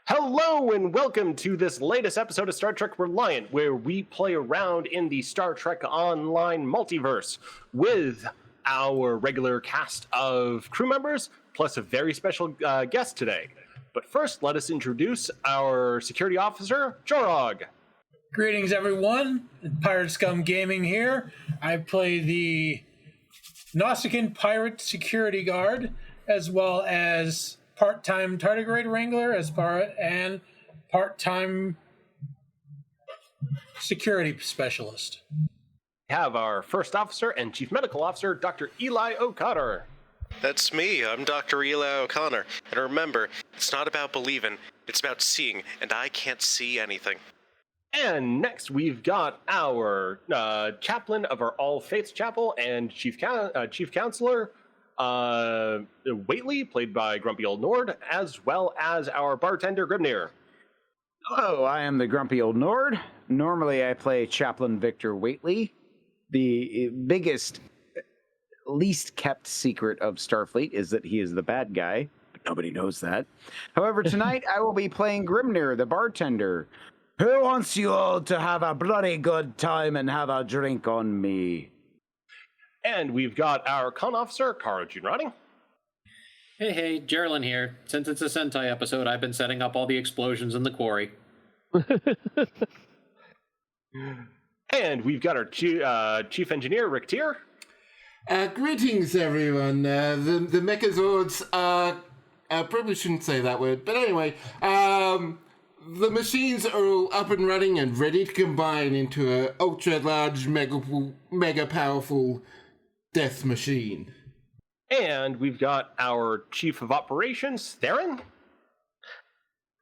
Hello and welcome to this latest episode of Star Trek Reliant, where we play around in the Star Trek Online multiverse with our regular cast of crew members, plus a very special guest today. But first, let us introduce our security officer, Jorog. Greetings, everyone. Pirate Scum Gaming here. I play the Nausicaan Pirate Security Guard, as well as part-time Tardigrade Wrangler and part-time security specialist. We have our first officer and chief medical officer, Dr. Eli O'Connor. That's me. I'm Dr. Eli O'Connor. And remember, it's not about believing, it's about seeing, and I can't see anything. And next, we've got our chaplain of our All Faiths Chapel and chief counselor, Waitley, played by Grumpy Old Nord, as well as our bartender, Grimnir. Hello, I am the Grumpy Old Nord. Normally, I play Chaplain Victor Waitley. The biggest, least kept secret of Starfleet is that he is the bad guy, but nobody knows that. However, tonight I will be playing Grimnir, the bartender, who wants you all to have a bloody good time and have a drink on me. And we've got our con officer, Kara Junrani. Hey, Geraldine here. Since it's a Sentai episode, I've been setting up all the explosions in the quarry. And we've got our chief engineer, Rick Tier. Greetings, everyone. The Mechazords I probably shouldn't say that word, but anyway, the machines are all up and running and ready to combine into a ultra-large, mega powerful death machine. And we've got our chief of operations, Theron.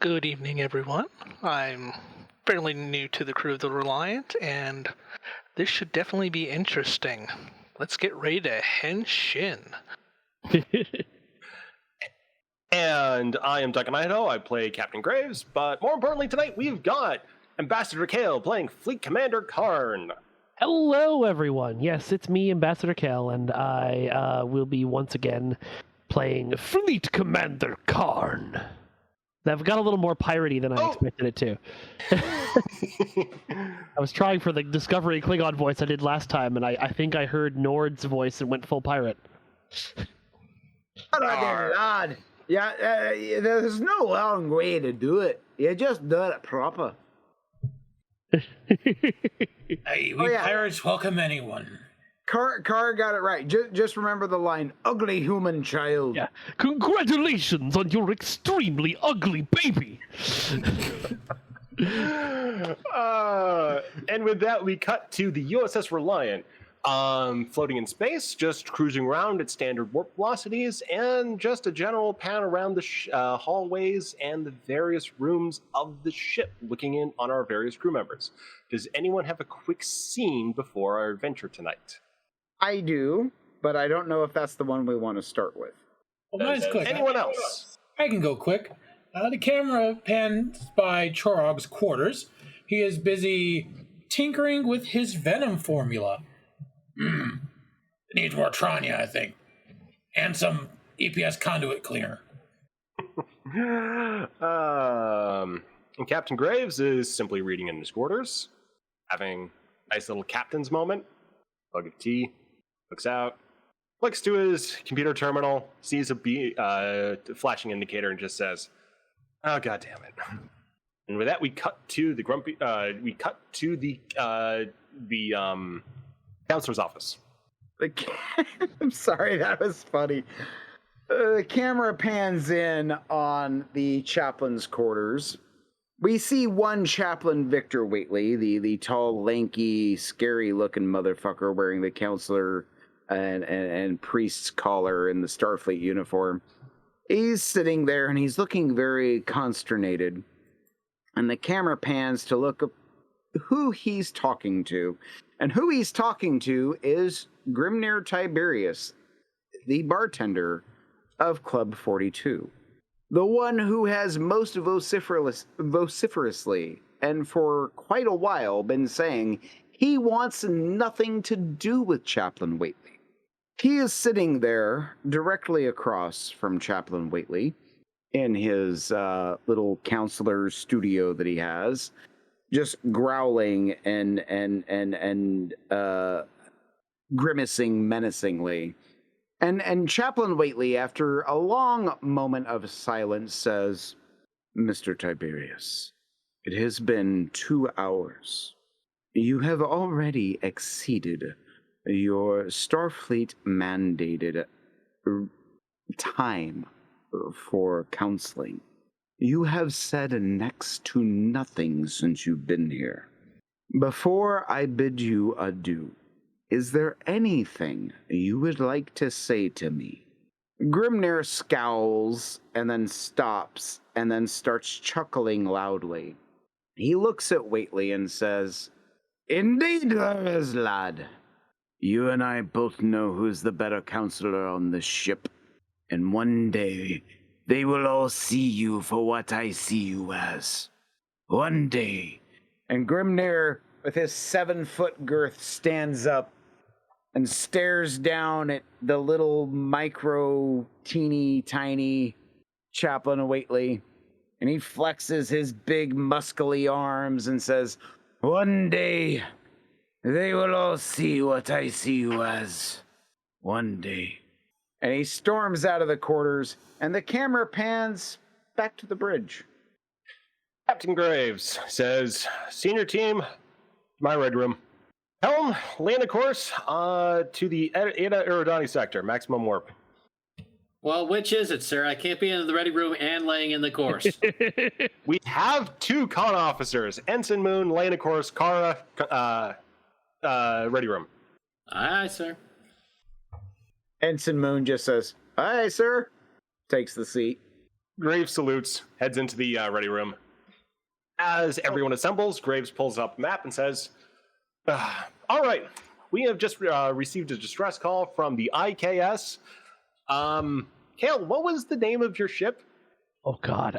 Good evening, everyone. I'm fairly new to the crew of the Reliant, and this should definitely be interesting. Let's get ready to henshin. And I am Duncan Idaho. I play Captain Graves, but more importantly tonight, we've got Ambassador Kale playing Fleet Commander Karn. Hello, everyone. Yes, it's me, Ambassador Kale, and I will be once again playing Fleet Commander Karn. I've got a little more piratey than I expected it to. I was trying for the Discovery Klingon voice I did last time, and I think I heard Nord's voice and went full pirate. Lad. Yeah, there's no long way to do it. You just do it proper. Hey, we pirates welcome anyone. Car got it right. Just remember the line, ugly human child. Yeah. Congratulations on your extremely ugly baby. And with that, we cut to the USS Reliant, floating in space, just cruising around at standard warp velocities, and just a general pan around the hallways and the various rooms of the ship, looking in on our various crew members. Does anyone have a quick scene before our adventure tonight? I do, but I don't know if that's the one we want to start with. Well, mine's quick. Anyone else? I can go quick. The camera pans by Chorog's quarters. He is busy tinkering with his venom formula. It needs more Tranya, I think. And some EPS conduit cleaner. And Captain Graves is simply reading in his quarters, having a nice little captain's moment. Mug of tea, looks out, looks to his computer terminal, sees a flashing indicator, and just says, "Oh, God damn it!" And with that, we cut to the grumpy. We cut to the counselor's office. I'm sorry, that was funny. The camera pans in on the chaplain's quarters. We see one chaplain, Victor Waitley, the tall, lanky, scary-looking motherfucker wearing the counselor and priest's collar in the Starfleet uniform. He's sitting there, and he's looking very consternated. And the camera pans to look at who he's talking to. And who he's talking to is Grimnir Tiberius, the bartender of Club 42. The one who has most vociferously and for quite a while been saying he wants nothing to do with Chaplain Waitley. He is sitting there directly across from Chaplain Waitley, in his little counselor's studio that he has, just growling and grimacing menacingly. And Chaplain Whately, after a long moment of silence, says, "Mr. Tiberius, it has been 2 hours. You have already exceeded your Starfleet mandated time for counseling. You have said next to nothing since you've been here. Before I bid you adieu, is there anything you would like to say to me?" Grimnir scowls and then stops and then starts chuckling loudly. He looks at Whately and says, "Indeed there is, lad. You and I both know who's the better counselor on this ship. And one day, they will all see you for what I see you as. One day." And Grimnir, with his 7-foot girth, stands up and stares down at the little micro, teeny, tiny Chaplain Whately. And he flexes his big, muscly arms and says, "One day, they will all see what I see you as. One day." And he storms out of the quarters, and the camera pans back to the bridge. Captain Graves says, "Senior team, my red room. Helm, land a course to the Eta Eridani sector, maximum warp." Well, which is it, sir? I can't be in the ready room and laying in the course. We have 2 con officers, Ensign Moon, laying a course, Kara, ready room. Aye, sir. Ensign Moon just says, "Aye, sir," takes the seat. Graves salutes, heads into the ready room. As everyone assembles, Graves pulls up a map and says, "All right, we have just received a distress call from the IKS. Kale, what was the name of your ship?" Oh God.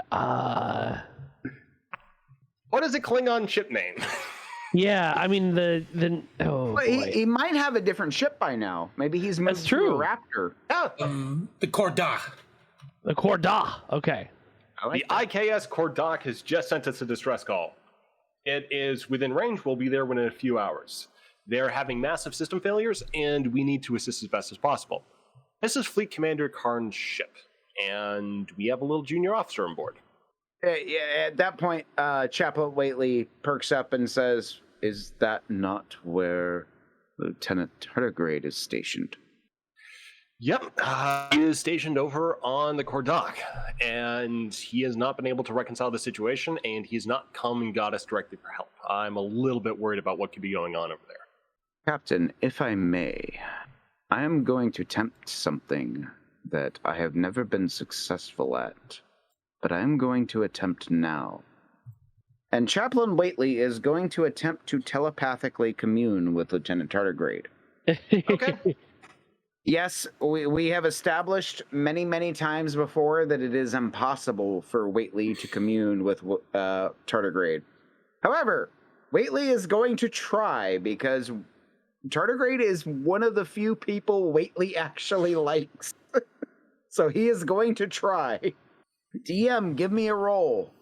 What is a Klingon ship name? Yeah, I mean the oh Well, boy. he might have a different ship by now. Maybe he's moved That's to a true. Raptor. Yeah, The Korda. The Korda. Okay. I like the IKS Kordak has just sent us a distress call. It is within range. We'll be there within a few hours. They're having massive system failures, and we need to assist as best as possible. This is Fleet Commander Karn's ship, and we have a little junior officer on board. Yeah, at that point, Chaplain Whately perks up and says, "Is that not where Lieutenant Tardigrade is stationed?" Yep, he is stationed over on the Kordak, and he has not been able to reconcile the situation, and he's not come and got us directly for help. I'm a little bit worried about what could be going on over there. "Captain, if I may, I am going to attempt something that I have never been successful at, but I am going to attempt now." And Chaplain Whately is going to attempt to telepathically commune with Lieutenant Tardigrade. Okay. Yes, we have established many, many times before that it is impossible for Whately to commune with Tardigrade. However, Whately is going to try because Tardigrade is one of the few people Whately actually likes. So he is going to try. DM, give me a roll.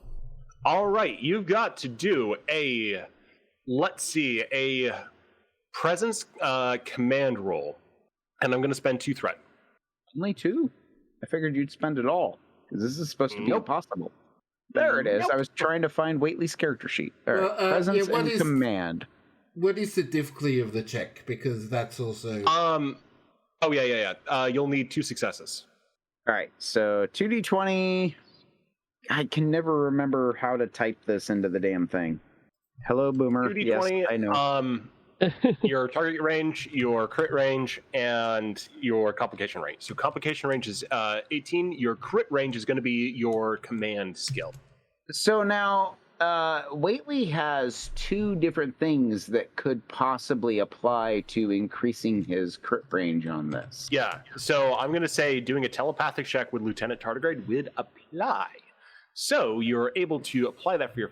All right, you've got to do a presence command roll, and I'm going to spend 2 threat. Only 2? I figured you'd spend it all, because this is supposed to be Nope. impossible. There it is. Nope. I was trying to find Whately's character sheet. All right. Well, Presence yeah, what and is- command. What is the difficulty of the check? Because that's also... Oh yeah. You'll need 2 successes. All right, so 2d20. I can never remember how to type this into the damn thing. Hello, Boomer. 2d20. Yes, I know. Your target range, your crit range, and your complication range. So complication range is 18. Your crit range is going to be your command skill. So now, Whately has 2 different things that could possibly apply to increasing his crit range on this. Yeah. So I'm going to say doing a telepathic check with Lieutenant Tardigrade would apply. So you're able to apply that for your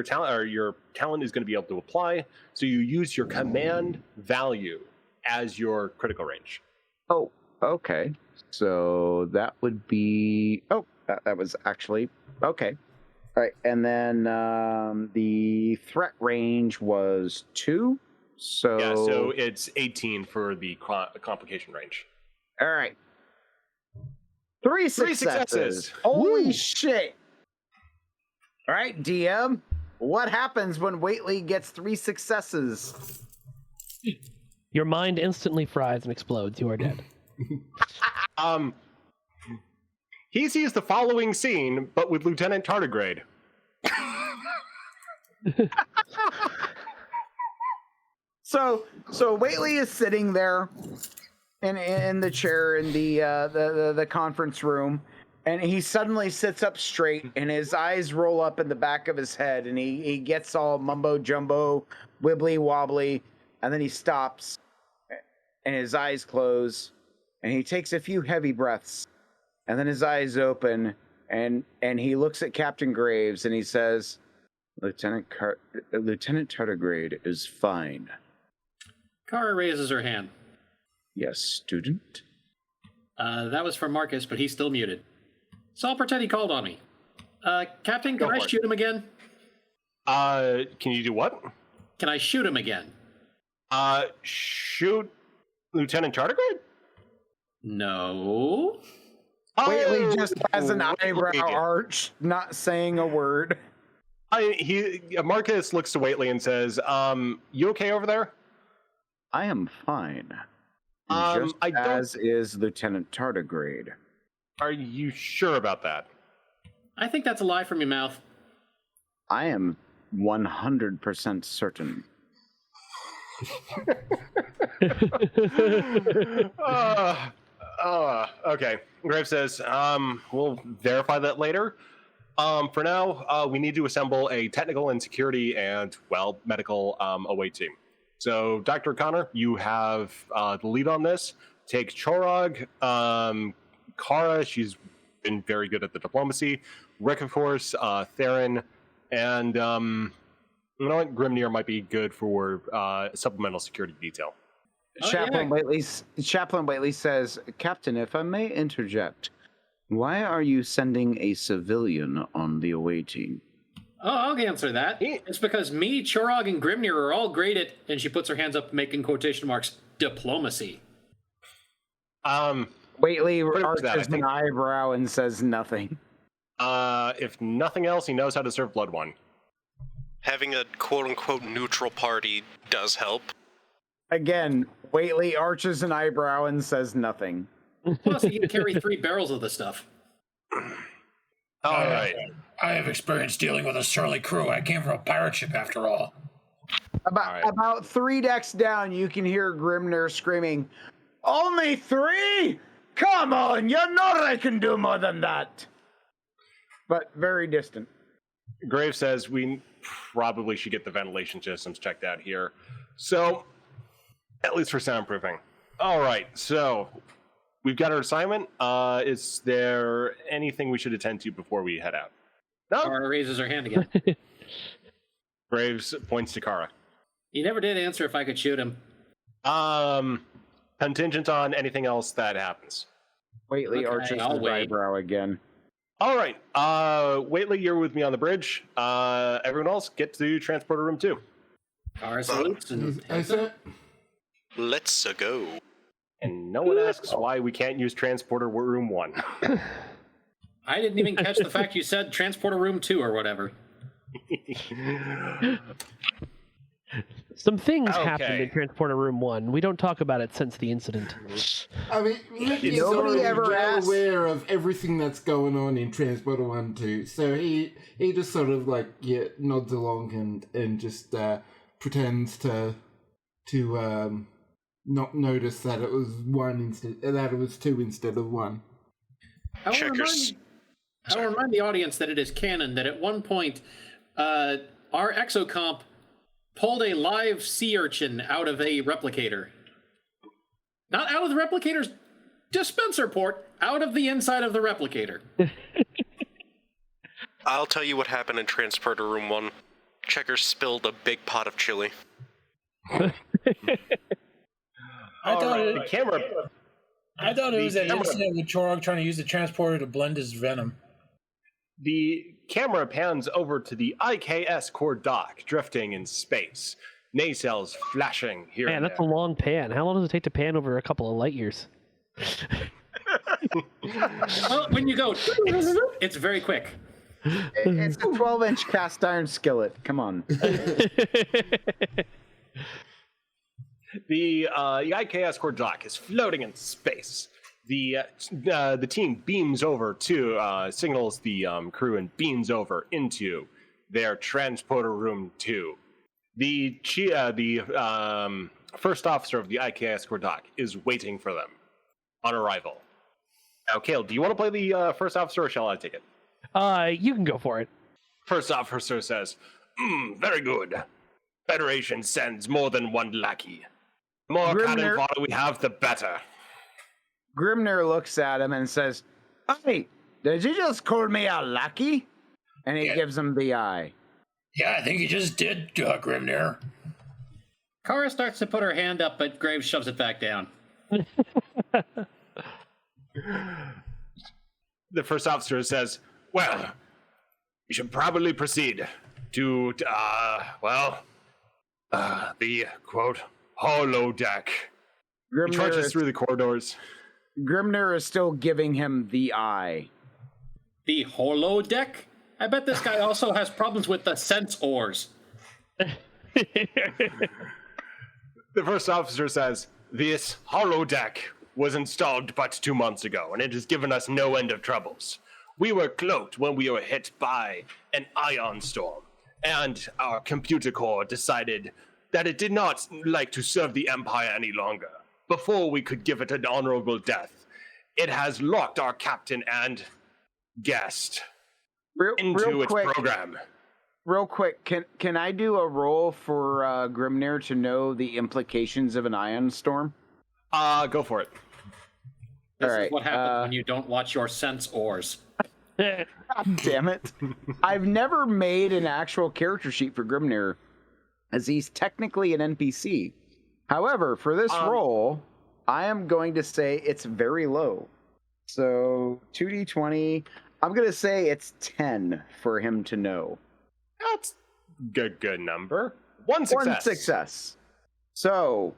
talent, or your talent is going to be able to apply. So you use your command value as your critical range. Oh, okay. So that would be... Oh, that was actually... Okay. All right, and then the threat range was 2. So... Yeah, so it's 18 for the complication range. All right. 3 successes. Holy shit. All right, DM. What happens when Whately gets 3 successes? Your mind instantly fries and explodes. You are dead. He sees the following scene, but with Lieutenant Tardigrade. So Whately is sitting there in the chair in the conference room, and he suddenly sits up straight, and his eyes roll up in the back of his head, and he gets all mumbo jumbo, wibbly wobbly, and then he stops, and his eyes close, and he takes a few heavy breaths, and then his eyes open, and he looks at Captain Graves, and he says, Lieutenant Tardigrade is fine. Kara raises her hand. Yes, student? That was from Marcus, but he's still muted. So I'll pretend he called on me. Captain, can I shoot him again? Can you do what? Can I shoot him again? Shoot Lieutenant Tardigrade? No. Whately just has an eyebrow arch, not saying a word. Marcus looks to Whately and says, you okay over there? I am fine. As is Lieutenant Tardigrade. Are you sure about that? I think that's a lie from your mouth. I am 100% certain. Okay. Graves says, we'll verify that later. For now, we need to assemble a technical and security and, medical away team. So, Dr. O'Connor, you have the lead on this. Take Chorog, Kara, she's been very good at the diplomacy, Rick, of course, Theron, and you know what? Grimnir might be good for supplemental security detail. Chaplain Whately says, Captain, if I may interject, why are you sending a civilian on the away team? Oh, I'll answer that. It's because me, Chorog, and Grimnir are all great at, and she puts her hands up making quotation marks, diplomacy. Whately arches an eyebrow and says nothing. If nothing else, he knows how to serve Blood One. Having a quote-unquote neutral party does help. Again, Whately arches an eyebrow and says nothing. Plus, he can carry 3 barrels of the stuff. All right. I have experience dealing with a surly crew. I came from a pirate ship, after all. About 3 decks down, you can hear Grimnir screaming, Only 3? Come on, you know I can do more than that. But very distant. Graves says we probably should get the ventilation systems checked out here. So, at least for soundproofing. All right, so we've got our assignment. Is there anything we should attend to before we head out? No? Kara raises her hand again. Graves points to Kara. He never did answer if I could shoot him. Contingent on anything else that happens. Whately arches his eyebrow again. All right. Whately, you're with me on the bridge. Everyone else, get to transporter room 2. Kara salutes and Let's go. And no one asks why we can't use transporter room 1. I didn't even catch the fact you said transporter room 2 or whatever. Some things happened in Transporter Room 1. We don't talk about it since the incident. I mean, he's Nobody ever well asked. aware of everything that's going on in Transporter 1 too. So he just sort of nods along and just pretends to not notice that it was 2 instead of 1. I will remind the audience that it is canon that at one point our exocomp pulled a live sea urchin out of a replicator. Not out of the replicator's dispenser port, out of the inside of the replicator. I'll tell you what happened in Transporter Room 1. Checker spilled a big pot of chili. I thought the camera. I thought it was that camera- incident with Chorog trying to use the transporter to blend his venom. The camera pans over to the IKS core dock, drifting in space. Nacelles flashing here Man, and that's a there. long pan. How long does it take to pan over a couple of light years? Well, when you go, it's very quick. It's a 12-inch cast iron skillet. Come on. The IKS core dock is floating in space. The team beams over to signals the crew and beams over into their transporter room 2. The first officer of the IKS core dock is waiting for them on arrival. Now, Kale, do you want to play the first officer, or shall I take it? You can go for it. First officer says, very good. Federation sends more than one lackey. The more cannon fodder we have, the better. Grimnir looks at him and says, "Hey, did you just call me a lackey?" And he gives him the eye. Yeah, I think he just did, Grimnir. Kara starts to put her hand up, but Graves shoves it back down. The first officer says, well, we should probably proceed to, the, quote, holodeck. He trudges through the corridors. Grimnir is still giving him the eye. The holodeck? I bet this guy also has problems with the sense ores. The first officer says, this holodeck was installed but 2 months ago, and it has given us no end of troubles. We were cloaked when we were hit by an ion storm, and our computer core decided that it did not like to serve the Empire any longer. Before we could give it an honorable death, it has locked our captain and guest into its program. Real quick, can I do a roll for Grimnir to know the implications of an ion storm? Go for it. This is what happens when you don't watch your sense ores. God damn it. I've never made an actual character sheet for Grimnir, as he's technically an NPC. However, for this role, I am going to say it's very low. So 2d20, I'm going to say it's 10 for him to know. That's a good number. One success. One success. So,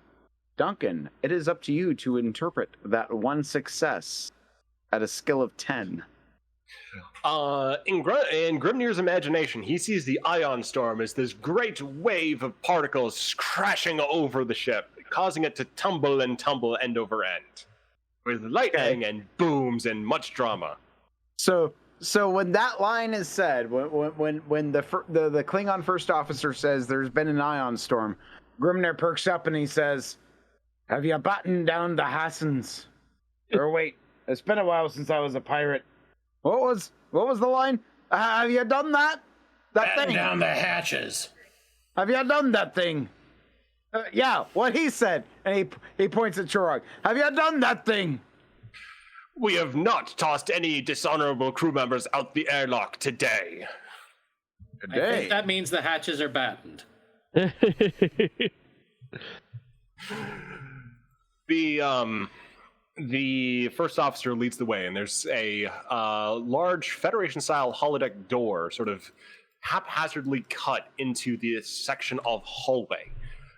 Duncan, it is up to you to interpret that one success at a skill of 10. In Grimnir's imagination, he sees the ion storm as this great wave of particles crashing over the ship, causing it to tumble end over end, with lightning and booms and much drama. So when that line is said, when the Klingon first officer says there's been an ion storm, Grimnir perks up and he says, "Have you battened down the Hassans?" Or wait, it's been a while since I was a pirate. What was the line? Have you done that? Batten down the hatches. Have you done that thing? Yeah, what he said. And he points at Chorog. Have you done that thing? We have not tossed any dishonorable crew members out the airlock today. I think that means the hatches are battened. The first officer leads the way, and there's a large Federation-style holodeck door sort of haphazardly cut into this section of hallway.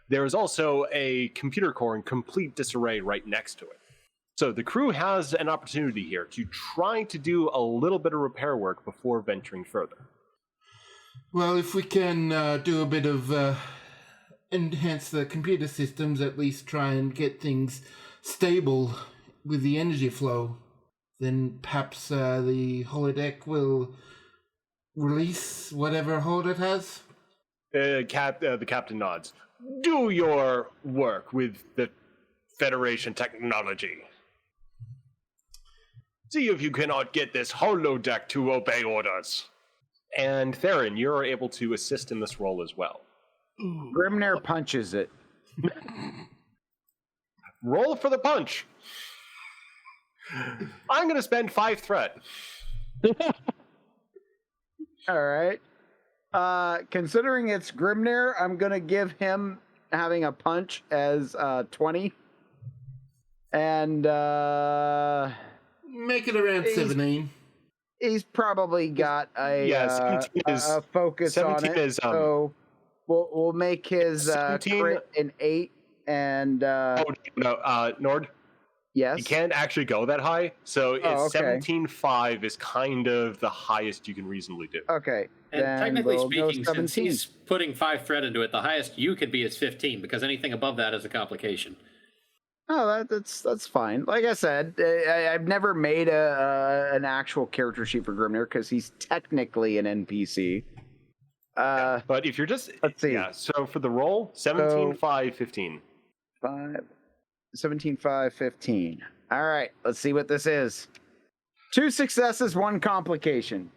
There is also a computer core in complete disarray right next to it. So the crew has an opportunity here to try to do a little bit of repair work before venturing further. Well, if we can do a bit of enhance the computer systems, at least try and get things stable with the energy flow, then perhaps the holodeck will release whatever hold it has. The captain nods. Do your work with the Federation technology. See if you cannot get this holodeck to obey orders. And Theron, you're able to assist in this role as well. Grimnir punches it. Roll for the punch. I'm going to spend 5 threat. All right. Considering it's Grimnir, I'm going to give him having a punch as 20. And Make it around 17. he's probably got a focus on it. So we'll make his crit an 8 and Nord. Yes. You can't actually go that high, so it's 17.5 is kind of the highest you can reasonably do. Okay. And technically speaking, since he's putting 5 threat into it, the highest you could be is 15, because anything above that is a complication. Oh, that's fine. Like I said, I've never made an actual character sheet for Grimnir because he's technically an NPC. But if you're just... Let's see. Yeah, so for the roll, 17, 5, 15. 17, 5, 15. All right, let's see what this is. 2 successes, 1 complication.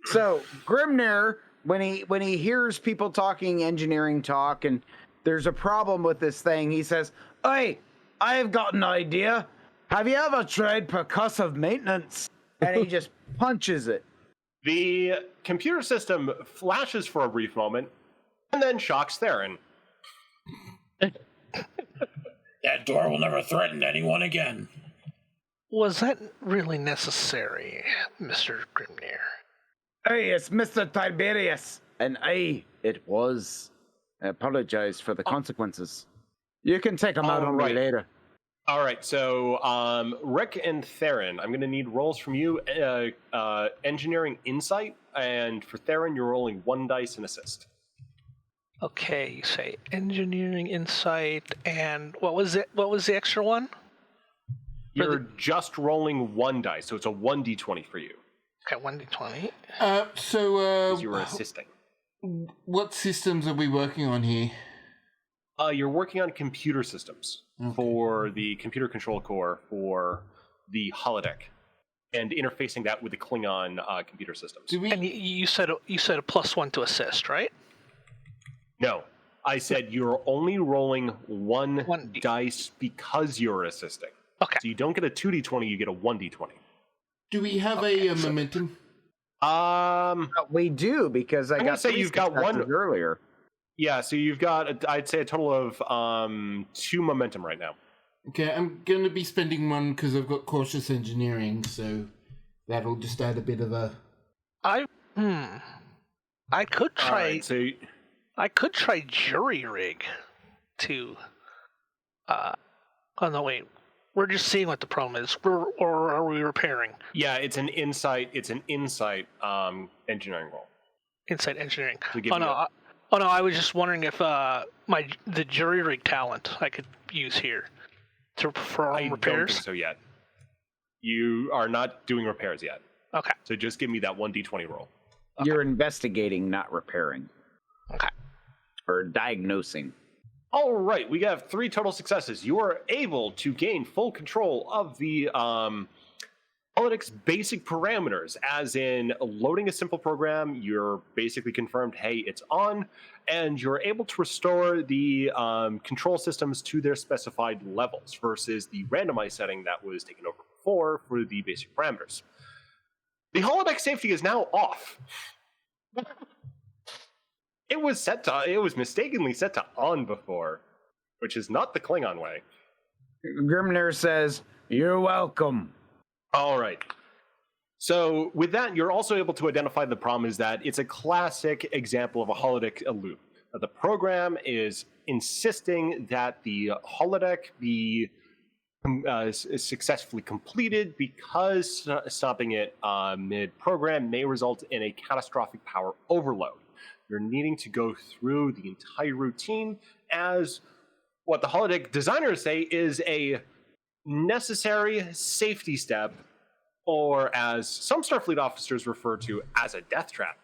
So Grimnir, when he hears people talking engineering talk and there's a problem with this thing, he says, "Hey, I've got an idea. Have you ever tried percussive maintenance?" And he just punches it. The computer system flashes for a brief moment and then shocks Theron. That door will never threaten anyone again. Was that really necessary, Mr. Grimnir? Hey, it's Mr. Tiberius. And it was. I apologize for the consequences. You can take them out on me later. All right, so Rick and Theron, I'm going to need rolls from you. Engineering insight, and for Theron, you're rolling 1 dice and assist. Okay, you say engineering insight, and what was it? What was the extra one? You're just rolling 1 dice, so it's a 1d20 for you. Okay, 1d20. Because you were assisting. What systems are we working on here? You're working on computer systems for the computer control core for the holodeck, and interfacing that with the Klingon computer systems. And you said a +1 to assist, right? No, I said you're only rolling 1 dice because you're assisting. Okay. So you don't get a 2d20, you get a 1d20. Do we have a momentum? We do, because I got 3 you've got 1 earlier. Yeah, so you've got, I'd say, a total of 2 momentum right now. Okay, I'm going to be spending 1 because I've got cautious engineering, so that'll just add a bit of a... I could try... Right, so... I could try jury rig to... oh, no, wait. We're just seeing what the problem is. Or are we repairing? Yeah, it's an insight engineering roll. Insight engineering. Oh no, I was just wondering if the jury rig talent I could use here for repairs. I don't think so yet. You are not doing repairs yet. Okay. So just give me that 1d20 roll. Okay. You're investigating, not repairing. Okay. Or diagnosing. All right, we have 3 total successes. You are able to gain full control of the holodeck's basic parameters, as in loading a simple program, you're basically confirmed, hey, it's on, and you're able to restore the control systems to their specified levels versus the randomized setting that was taken over before for the basic parameters. The holodeck safety is now off. It was mistakenly set to on before, which is not the Klingon way. Grimnir says, "You're welcome." All right. So with that, you're also able to identify the problem is that it's a classic example of a holodeck loop. The program is insisting that the holodeck be successfully completed because stopping it mid-program may result in a catastrophic power overload. You're needing to go through the entire routine as what the holodeck designers say is a necessary safety step, or as some Starfleet officers refer to as a death trap.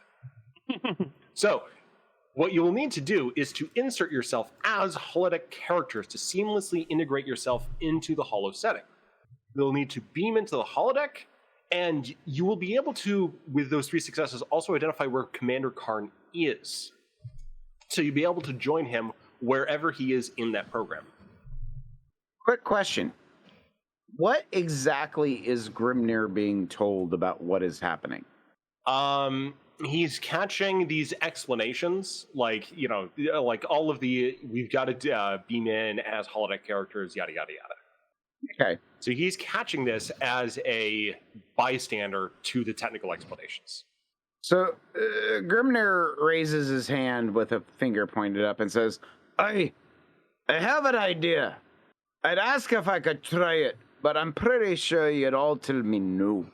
So, what you will need to do is to insert yourself as holodeck characters to seamlessly integrate yourself into the holo setting. You'll need to beam into the holodeck, and you will be able to, with those 3 successes, also identify where Commander Karn is. So you'll be able to join him wherever he is in that program. Quick question. What exactly is Grimnir being told about what is happening? He's catching these explanations, like all of the, we've got to beam in as holodeck characters, yada, yada, yada. Okay. So he's catching this as a bystander to the technical explanations. So Grimnir raises his hand with a finger pointed up and says, I have an idea. I'd ask if I could try it, but I'm pretty sure you'd all tell me no.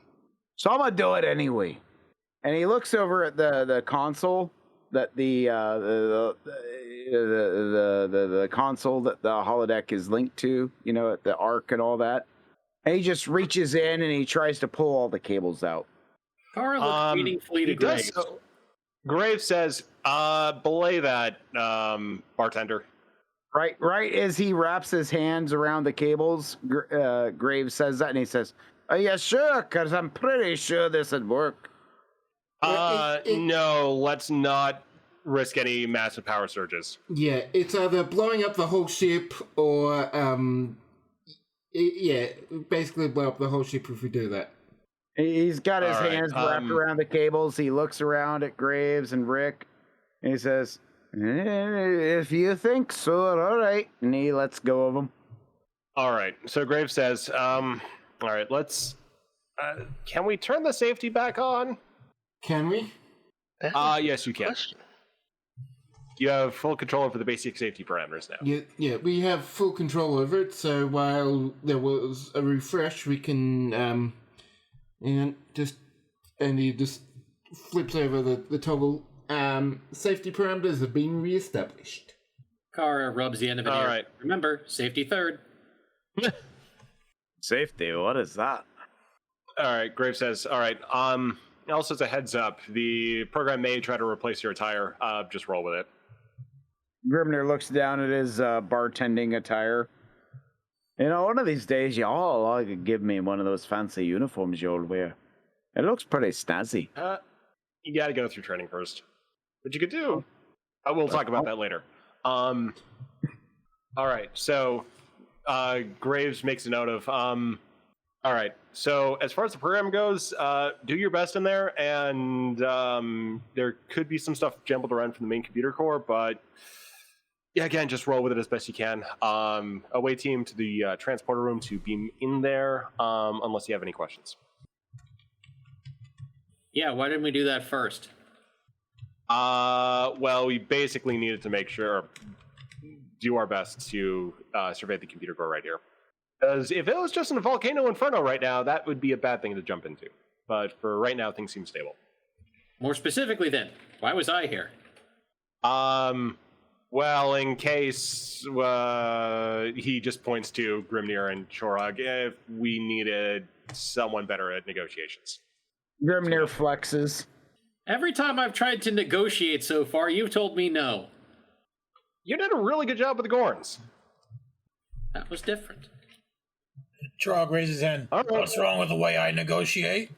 So I'm going to do it anyway. And he looks over at the console that the console that the holodeck is linked to, you know, at the arc and all that. And he just reaches in and he tries to pull all the cables out. Kara looks meaningfully to Graves. Graves says, belay that, bartender. Right as he wraps his hands around the cables, Graves says that, and he says, "Are you sure? Because I'm pretty sure this would work." No, let's not risk any massive power surges. Yeah, it's either blowing up the whole ship or, basically blow up the whole ship if we do that. He's got his hands wrapped around the cables. He looks around at Graves and Rick, and he says, if you think so, all right. And he lets go of him. All right. So Graves says, all right, let's... can we turn the safety back on? Can we? Yes, you can. You have full control over the basic safety parameters now. Yeah, we have full control over it, so while there was a refresh, we can, and he just flips over the toggle. Safety parameters have been reestablished. Kara rubs the end of it. All right. Remember, safety third. Safety? What is that? All right. Graves says, all right. Also, as a heads up, the program may try to replace your attire. Just roll with it. Grimnir looks down at his bartending attire. You know, one of these days, you all could give me one of those fancy uniforms you all wear. It looks pretty snazzy. You got to go through training first. But you could do. I will talk about that later. All right. So Graves makes a note of. All right. So as far as the program goes, do your best in there, and there could be some stuff jumbled around from the main computer core, but yeah, again, just roll with it as best you can. Away team to the transporter room to beam in there, unless you have any questions. Yeah, why didn't we do that first? Well, we basically needed to make sure, do our best to survey the computer core right here. Because if it was just in a volcano inferno right now, that would be a bad thing to jump into. But for right now, things seem stable. More specifically then, why was I here? Well, in case he just points to Grimnir and Chorog, if we needed someone better at negotiations. Grimnir flexes. Every time I've tried to negotiate so far, you've told me no. You did a really good job with the Gorns. That was different. Chorog raises his hand. All right. What's wrong with the way I negotiate?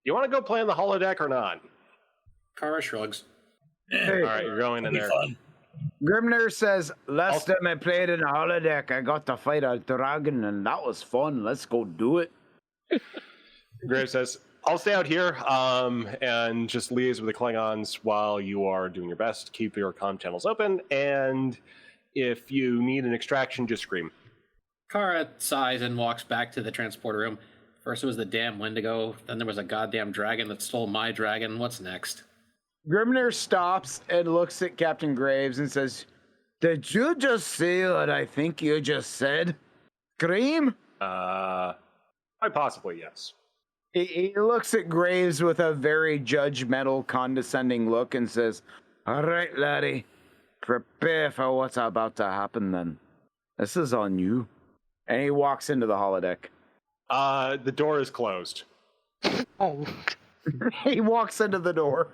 You want to go play in the holodeck or not? Kara shrugs. Hey, all right, you're going in there. Fun. Grimnir says, last time I played in a holodeck, I got to fight a dragon, and that was fun. Let's go do it. Graves says, I'll stay out here and just liaise with the Klingons while you are doing your best. Keep your comm channels open, and if you need an extraction, just scream. Kara sighs and walks back to the transporter room. First it was the damn Wendigo, then there was a goddamn dragon that stole my dragon. What's next? Grimnir stops and looks at Captain Graves and says, did you just say what I think you just said? Scream? Quite possibly, yes. He looks at Graves with a very judgmental, condescending look and says, all right, laddie, prepare for what's about to happen then. This is on you. And he walks into the holodeck. The door is closed. Oh. He walks into the door.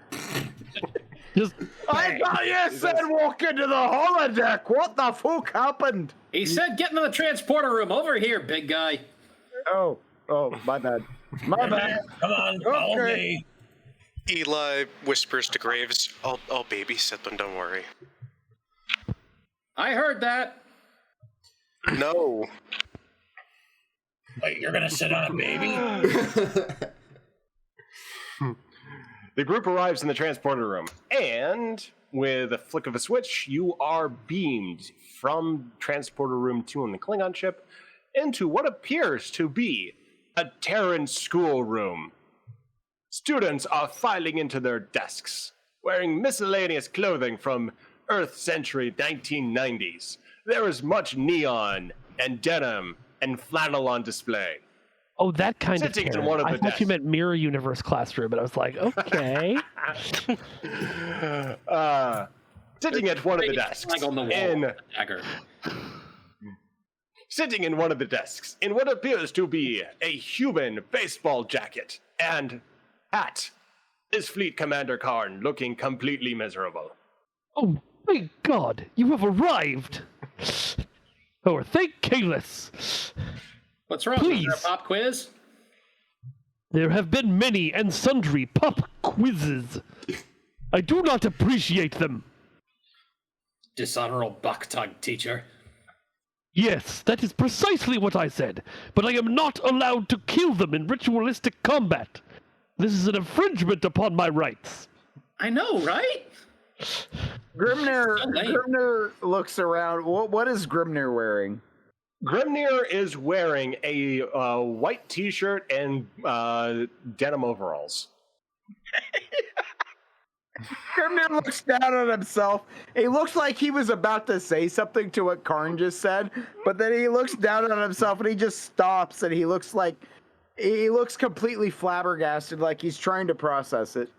I thought you said walk into the holodeck. What the fuck happened? He said get into the transporter room. Over here, big guy. Oh, my bad. My bad. Come on, follow me. Eli whispers to Graves, I'll babysit them, don't worry. I heard that. No. Wait, you're gonna sit on a baby? The group arrives in the transporter room, and with a flick of a switch, you are beamed from transporter room 2 on the Klingon ship into what appears to be a Terran schoolroom. Students are filing into their desks, wearing miscellaneous clothing from Earth Century 1990s. There is much neon and denim and flannel on display. Oh, that kind Sitting of in Terran. one of I the thought you desks. meant Mirror Universe classroom, but I was like, okay. Sitting at one of the desks. Flag on the wall. Dagger. Sitting in one of the desks, in what appears to be a human baseball jacket and hat, is Fleet Commander Karn, looking completely miserable. Oh, thank God, you have arrived. Oh, thank Kalis. What's wrong? Please. Is there a pop quiz? There have been many and sundry pop quizzes. I do not appreciate them. Dishonorable buck-tongued teacher. Yes, that is precisely what I said, but I am not allowed to kill them in ritualistic combat. This is an infringement upon my rights. I know, right? Grimnir looks around. What is Grimnir wearing? Grimnir is wearing a white t-shirt and denim overalls. Grimnir looks down on himself. It looks like he was about to say something to what Karn just said, but then he looks down on himself and he just stops and he looks completely flabbergasted, like he's trying to process it.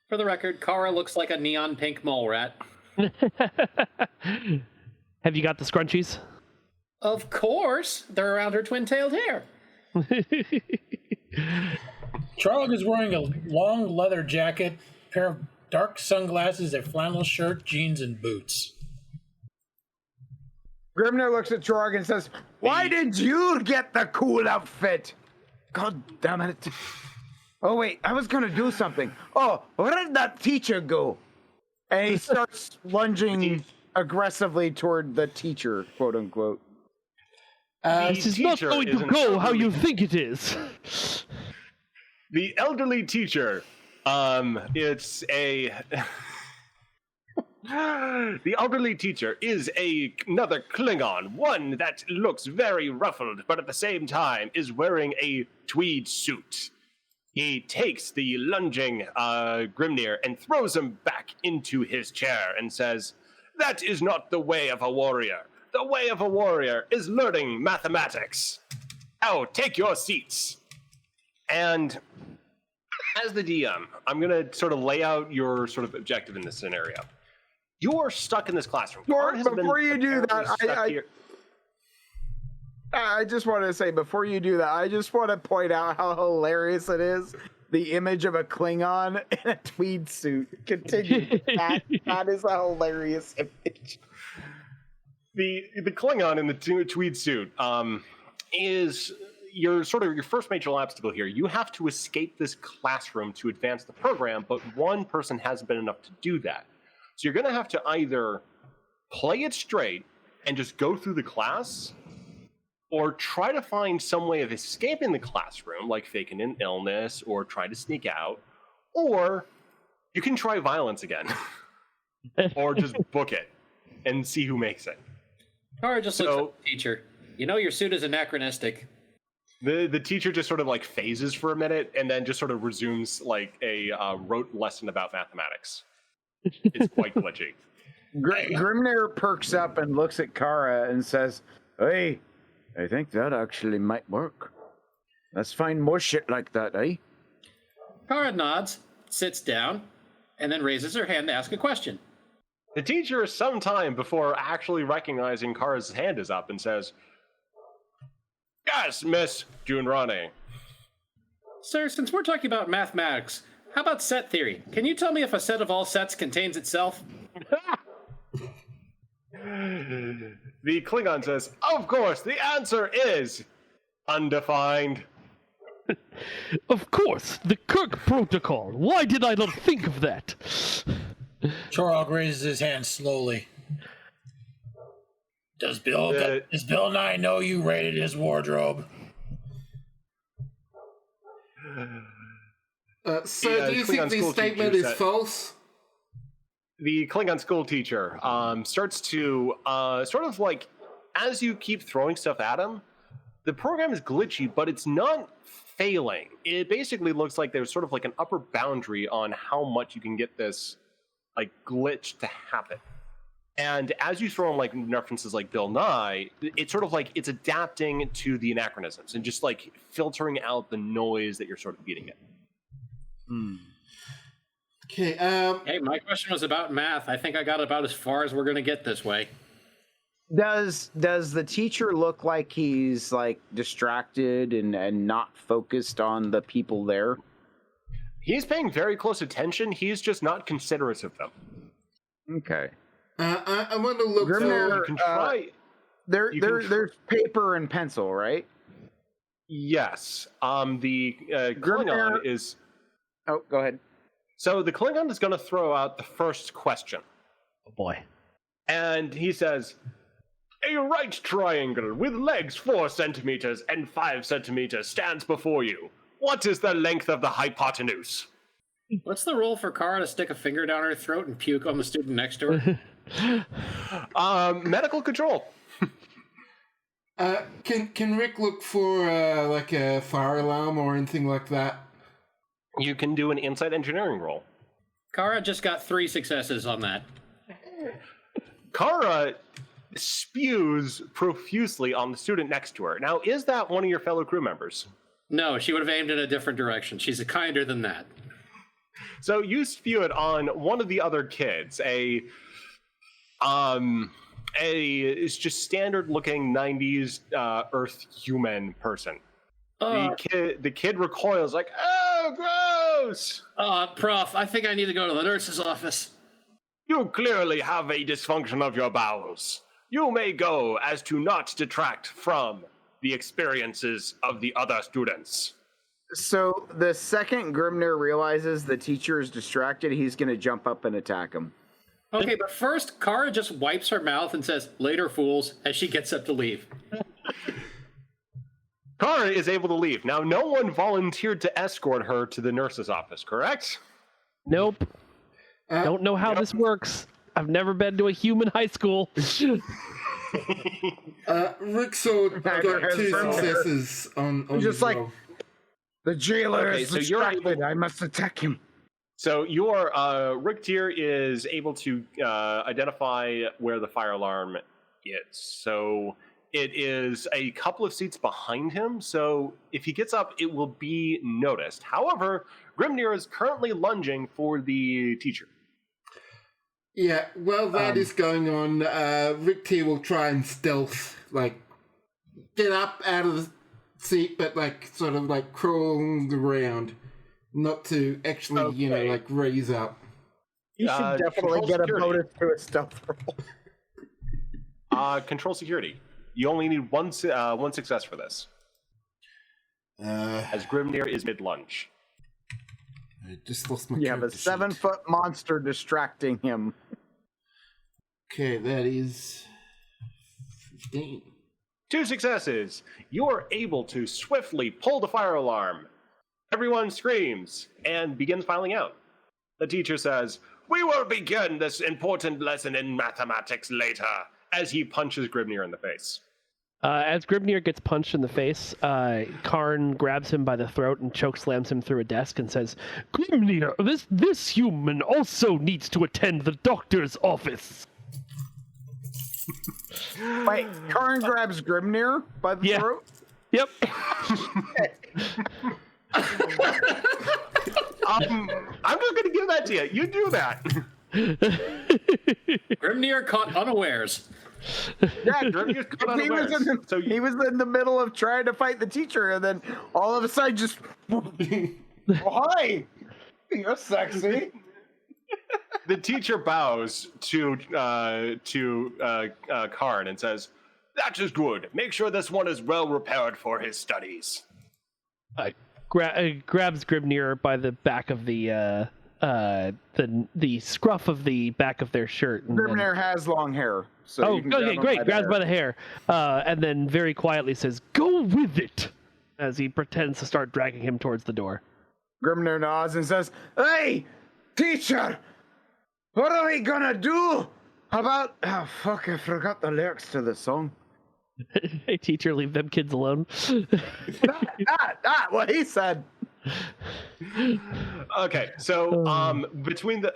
For the record, Kara looks like a neon pink mole rat. Have you got the scrunchies? Of course, they're around her twin-tailed hair. Trog is wearing a long leather jacket, pair of dark sunglasses, a flannel shirt, jeans, and boots. Grimnir looks at Trog and says, "Why did you get the cool outfit? God damn it. Oh, wait, I was going to do something. Oh, where did that teacher go?" And he starts lunging aggressively toward the teacher, quote unquote. This is not going to go how you think it is. The elderly teacher, it's a... The elderly teacher is another Klingon, one that looks very ruffled, but at the same time is wearing a tweed suit. He takes the lunging Grimnir and throws him back into his chair and says, "That is not the way of a warrior. The way of a warrior is learning mathematics. Now, take your seats." And as the DM, I'm going to sort of lay out your sort of objective in this scenario. You're stuck in this classroom. Before you do that, I just want to say, before you do that, I just want to point out how hilarious it is. The image of a Klingon in a tweed suit. Continue. That is a hilarious image. The Klingon in the tweed suit is your first major obstacle here. You have to escape this classroom to advance the program, but one person hasn't been enough to do that. So you're going to have to either play it straight and just go through the class, or try to find some way of escaping the classroom, like faking an illness or try to sneak out, or you can try violence again, or just book it and see who makes it. Kara just looks at the teacher. You know your suit is anachronistic. The teacher just sort of like phases for a minute and then just sort of resumes like a rote lesson about mathematics. It's quite glitchy. Grimnir perks up and looks at Kara and says, "Hey, I think that actually might work. Let's find more shit like that, eh?" Kara nods, sits down, and then raises her hand to ask a question. The teacher is some time before actually recognizing Kara's hand is up and says, "Yes, Miss Junrani." Sir, since we're talking about mathematics, how about set theory? Can you tell me if a set of all sets contains itself? The Klingon says, "Of course, the answer is undefined." Of course, the Kirk Protocol. Why did I not think of that? Chorog raises his hand slowly. Does Bill Nye know you raided his wardrobe? Sir, do you think this statement is false? The Klingon school teacher starts to sort of like as you keep throwing stuff at him, the program is glitchy, but it's not failing. It basically looks like there's sort of like an upper boundary on how much you can get this like glitch to happen. And as you throw in like references like Bill Nye, it's sort of like it's adapting to the anachronisms and just like filtering out the noise that you're sort of feeding it. Okay. Hey, my question was about math. I think I got about as far as we're going to get this way. Does the teacher look like he's like distracted and not focused on the people there? He's paying very close attention. He's just not considerate of them. Okay. I want to look Grimnir, for. You can try. There's paper and pencil, right? Yes. The Klingon Grimnir- is. Oh, go ahead. So the Klingon is going to throw out the first question. Oh boy. And he says, "A right triangle with legs 4 centimeters and 5 centimeters stands before you. What is the length of the hypotenuse?" What's the rule for Kara to stick a finger down her throat and puke on the student next to her? Medical control. Can Rick look for like a fire alarm or anything like that? You can do an insight engineering roll. Kara just got 3 successes on that. Kara spews profusely on the student next to her. Now, is that one of your fellow crew members? No, she would have aimed in a different direction. She's kinder than that. So you spew it on one of the other kids, it's just standard looking 90s Earth human person. The kid recoils like, "Oh, gross!" Prof, I think I need to go to the nurse's office. "You clearly have a dysfunction of your bowels. You may go as to not detract from the experiences of the other students." So the second Grimnir realizes the teacher is distracted, he's going to jump up and attack him. Okay, but first, Kara just wipes her mouth and says, "Later, fools," as she gets up to leave. Kara is able to leave. Now, no one volunteered to escort her to the nurse's office, correct? Nope. Don't know how this works. I've never been to a human high school. Rick Sword got 2 successes on Just his like- roll. The jailer Okay, is so you're distracted. able- I must attack him. So your Rick Tier is able to identify where the fire alarm is. So it is a couple of seats behind him. So if he gets up, it will be noticed. However, Grimnir is currently lunging for the teacher. Yeah, while that is going on, Rick T will try and stealth, like, get up out of the seat, but, like, sort of, like, crawling around. Not to actually, like, raise up. You should definitely control get a security. bonus to a stealth roll. Control security. You only need one success for this, as Grimnir is mid-lunge. I just lost my You have a character sheet. 7-foot monster distracting him. Okay, that is 15. 2 successes. You are able to swiftly pull the fire alarm. Everyone screams and begins filing out. The teacher says, "We will begin this important lesson in mathematics later," as he punches Grimnir in the face. As Grimnir gets punched in the face, Karn grabs him by the throat and chokeslams him through a desk and says, "Grimnir, this human also needs to attend the doctor's office." Wait, Karn grabs Grimnir by the throat? Yep. I'm just going to give that to you. You do that. Grimnir caught unawares. Yeah, Grimnir's caught He was, unawares. he was in the middle of trying to fight the teacher, and then all of a sudden just... Oh, hi! You're sexy. The teacher bows to Karn and says, "That is good. Make sure this one is well repaired for his studies." Grabs Grimnir by the back of the scruff of the back of their shirt. And Grimnir has long hair. So you can grab him great. by the Grabs hair. by the hair, and then very quietly says, "Go with it," as he pretends to start dragging him towards the door. Grimnir nods and says, "Hey, teacher, what are we gonna do about... Oh, fuck, I forgot the lyrics to the song. Hey, teacher, leave them kids alone. Not what he said. Okay, so between the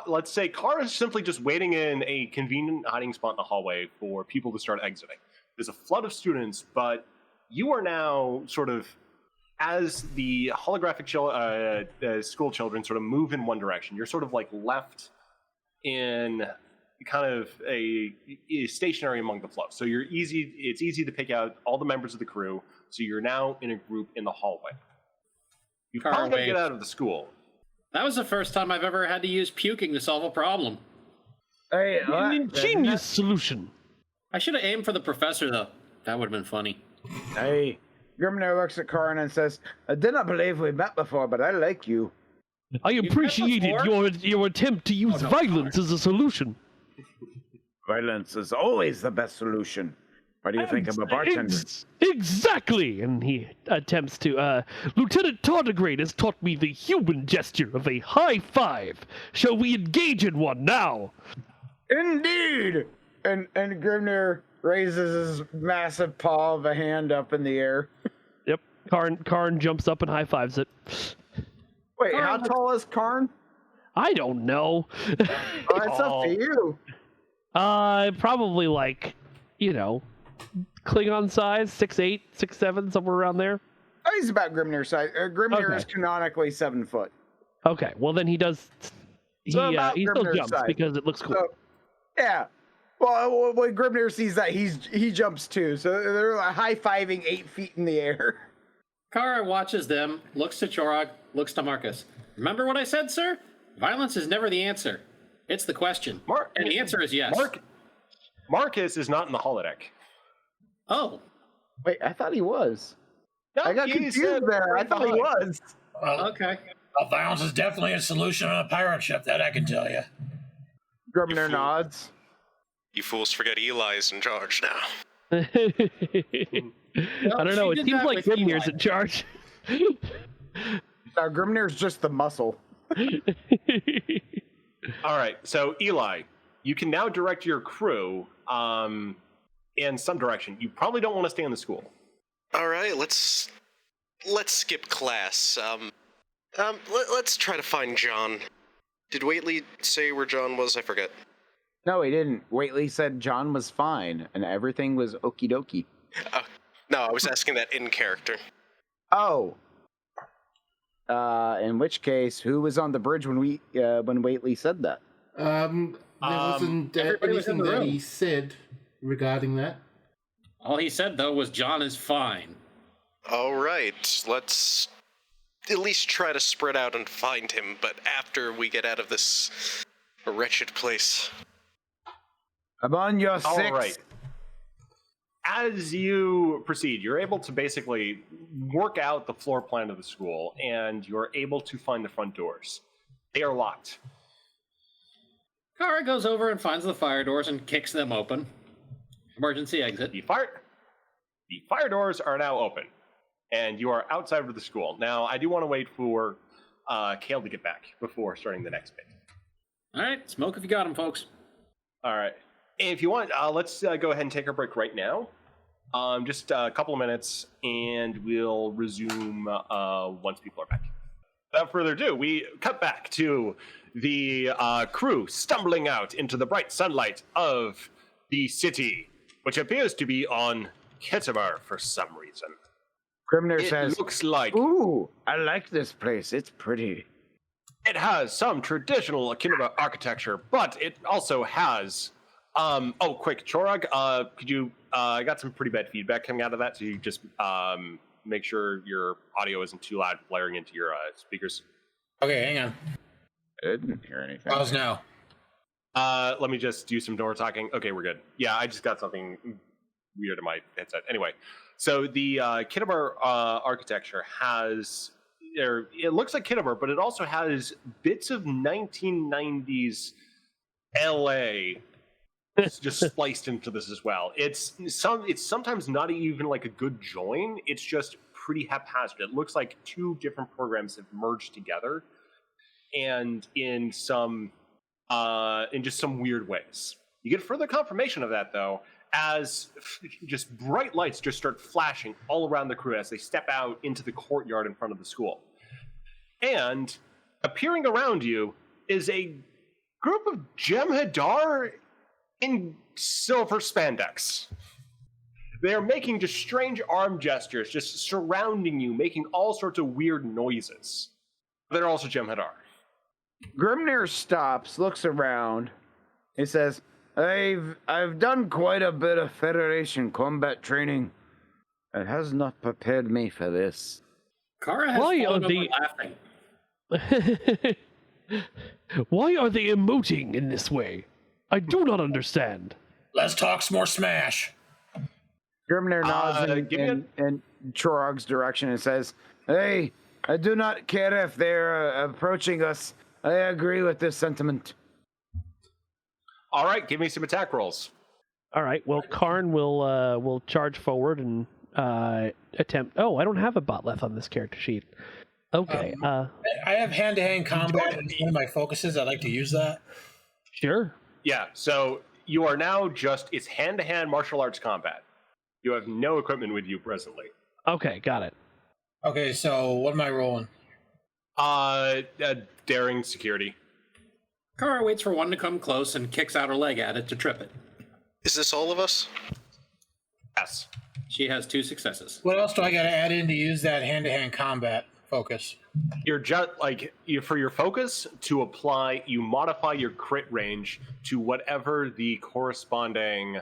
let's say Car is simply just waiting in a convenient hiding spot in the hallway for people to start exiting. There's a flood of students, but you are now sort of, as the holographic school children sort of move in one direction, you're sort of like left in kind of a stationary among the flow. So it's easy to pick out all the members of the crew. So you're now in a group in the hallway. You've probably got to get out of the school. That was the first time I've ever had to use puking to solve a problem. Hey, An ingenious solution. I should have aimed for the professor, though. That would have been funny. Hey, Grimnir looks at Karn and says, "I did not believe we met before, but I like you." I appreciated your attempt to use violence as a solution. Violence is always the best solution. What do you think of a bartender? Exactly! And he attempts to, Lieutenant Tardigrade has taught me the human gesture of a high five. Shall we engage in one now? Indeed! And Grimnir raises his massive paw of a hand up in the air. Yep. Karn jumps up and high fives it. Wait, Karn, how tall is Karn? I don't know. Oh, it's up to you. Probably like, Klingon size, 6'8", 6'7", somewhere around there. Oh, he's about Grimnir's size. Grimnir is canonically 7 foot. Okay, well then he does. He still jumps size. Because it looks cool. So, yeah. Well, when Grimnir sees that, he jumps too. So they're like high-fiving 8 feet in the air. Kara watches them, looks to Chorog, looks to Marcus. Remember what I said, sir? Violence is never the answer. It's the question. And the answer is yes. Marcus is not in the holodeck. Oh. Wait, I thought he was. No, I got confused there. I thought he was. Well, Okay. Well, violence is definitely a solution on a pirate ship, that I can tell you. Grimnir nods. You fools forget Eli's in charge now. I don't know. It seems like Grimnir's in charge. Now, Grimnir's just the muscle. All right, so Eli, you can now direct your crew in some direction. You probably don't want to stay in the school. All right, let's skip class. Let's try to find John. Did Waitley say where John was? I forget. No, he didn't. Waitley said John was fine and everything was okie dokie. No, I was asking that in character. Oh. In which case, who was on the bridge when Waitley said that? There wasn't anything that he said regarding that. All he said, though, was John is fine. All right, let's at least try to spread out and find him, but after we get out of this wretched place. I'm on your 6. All right. As you proceed, you're able to basically work out the floor plan of the school, and you're able to find the front doors. They are locked. Kara goes over and finds the fire doors and kicks them open. Emergency exit. The fire doors are now open, and you are outside of the school. Now, I do want to wait for Kale to get back before starting the next bit. All right, smoke if you got him, folks. All right. If you want, let's go ahead and take our break right now. Just a couple of minutes, and we'll resume once people are back. Without further ado, we cut back to the crew stumbling out into the bright sunlight of the city, which appears to be on Khitomer for some reason. Grimnir says, It looks like... Ooh, I like this place. It's pretty. It has some traditional Khitomer architecture, but it also has... quick, Chorog, could you... I got some pretty bad feedback coming out of that, so you just make sure your audio isn't too loud blaring into your speakers. Okay, hang on. I didn't hear anything. Pause now. Let me just do some door talking. Okay, we're good. Yeah, I just got something weird in my headset. Anyway, so the Khitomer architecture has... It looks like Khitomer, but it also has bits of 1990s LA just spliced into this as well. It's sometimes not even like a good join. It's just pretty haphazard. It looks like two different programs have merged together, and in just some weird ways. You get further confirmation of that though as just bright lights just start flashing all around the crew as they step out into the courtyard in front of the school. And appearing around you is a group of Jem'Hadar in silver spandex. They're making just strange arm gestures, just surrounding you, making all sorts of weird noises. They're also Jem'Hadar. Grimnir stops, looks around, he says, I've done quite a bit of Federation combat training. It has not prepared me for this. Kara has fallen over laughing. Why are they emoting in this way? I do not understand. Let's talk some more Smash. Grimnir nods in Chorog's direction and says, Hey, I do not care if they're approaching us. I agree with this sentiment. All right, give me some attack rolls. All right. Well, Karn will charge forward and attempt. Oh, I don't have a bot left on this character sheet. Okay. I have hand-to-hand combat. It's one of my focuses. I'd like to use that. Sure. Yeah. So you are now it's hand-to-hand martial arts combat. You have no equipment with you presently. Okay, got it. Okay, so what am I rolling? Daring security. Kara waits for one to come close and kicks out her leg at it to trip it. Is this all of us? Yes. She has 2 successes. What else do I got to add in to use that hand-to-hand combat focus? You're just for your focus to apply, you modify your crit range to whatever the corresponding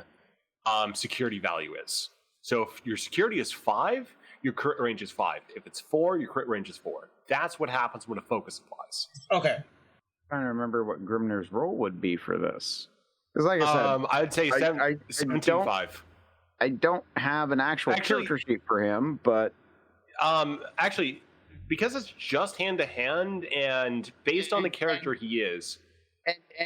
security value is. So if your security is 5, your crit range is 5. If it's 4, your crit range is 4. That's what happens when a focus applies. Okay. I'm trying to remember what Grimnir's role would be for this. Because like I said, I'd say 17.5. I don't have an actual character sheet for him, but actually, because it's just hand to hand and based on the character he is,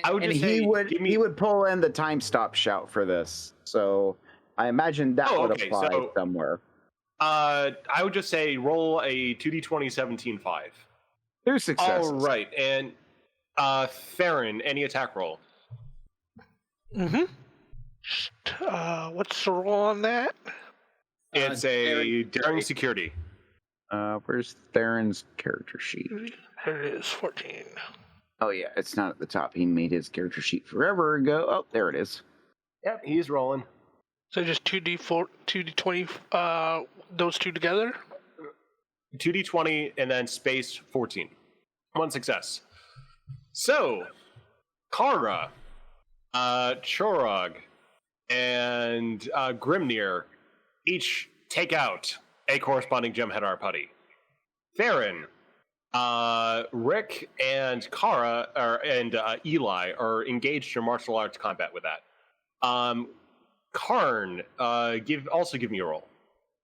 I would just say he would pull in the time stop shout for this. So I imagine that would apply somewhere. I would just say roll a 2d20 17.5. 2 successes. All right, and Theron, any attack roll? Mm-hmm. What's the roll on that? It's a daring security. Where's Theron's character sheet? There it is, 14. Oh yeah, it's not at the top. He made his character sheet forever ago. Oh, there it is. Yep, he's rolling. So just 2d4, 2d20, those two together? 2d20 and then space 14. 1 success. So, Kara, Chorog, and Grimnir each take out a corresponding Jem'Hadar putty. Theron, Rick, and Kara and Eli are engaged in martial arts combat with that. Karn, give me a roll.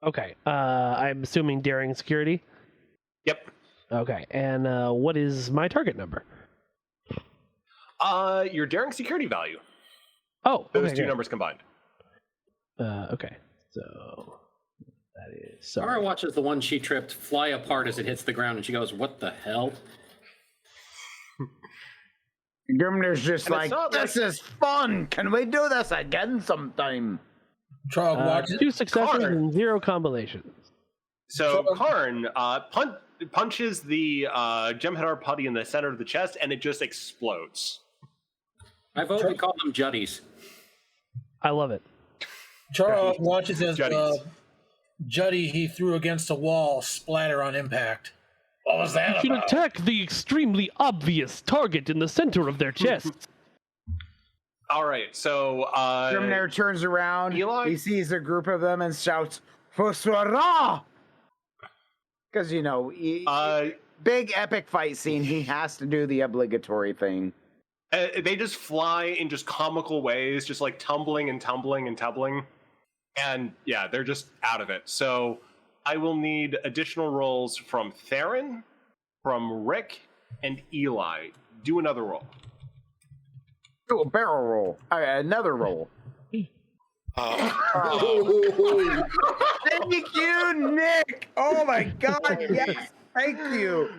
Okay. I'm assuming daring security. Yep. Okay. And what is my target number? Your daring security value. Oh, those two numbers combined. Okay. So that is. Kara watches the one she tripped fly apart as it hits the ground, and she goes, "What the hell?" Grimnir's just this is fun. Can we do this again sometime? Trog watches 2 successes and 0 combinations. So Karn punches the Jem'Hadar putty in the center of the chest, and it just explodes. I vote we call them Juddies. I love it. Trog watches as Juddy he threw against a wall splatter on impact. What was that You should about? attack the extremely obvious target in the center of their chest. All right, so Grimnir turns around. Eli? He sees a group of them and shouts, "Fuswara!" Because big epic fight scene. He has to do the obligatory thing. They just fly in just comical ways, just like tumbling and tumbling and tumbling, and yeah, they're just out of it. So I will need additional rolls from Theron, from Rick, and Eli. Do another roll. Do a barrel roll. Another roll. Thank you, Nick. Oh my God, yes. Thank you.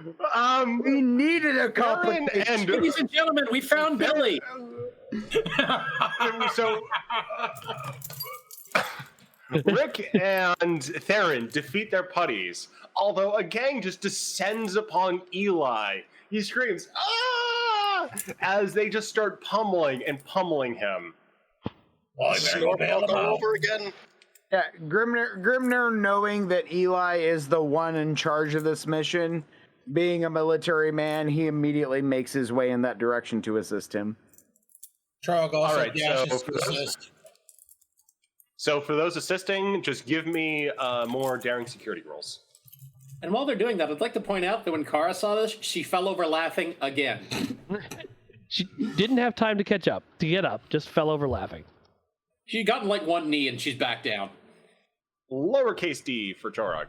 We needed a competition. Ladies and gentlemen, we found Billy. So Rick and Theron defeat their putties, although a gang just descends upon Eli. He screams, "Ah!" as they just start pummeling him. Well, Go over again. Yeah, Grimner, knowing that Eli is the one in charge of this mission, being a military man, he immediately makes his way in that direction to assist him. Trog also Alright, dashes to assist. So for those assisting, just give me more daring security rolls. And while they're doing that, I'd like to point out that when Kara saw this, she fell over laughing again. She didn't have time to get up, just fell over laughing. She got in like one knee and she's back down. Lowercase d for Chorog.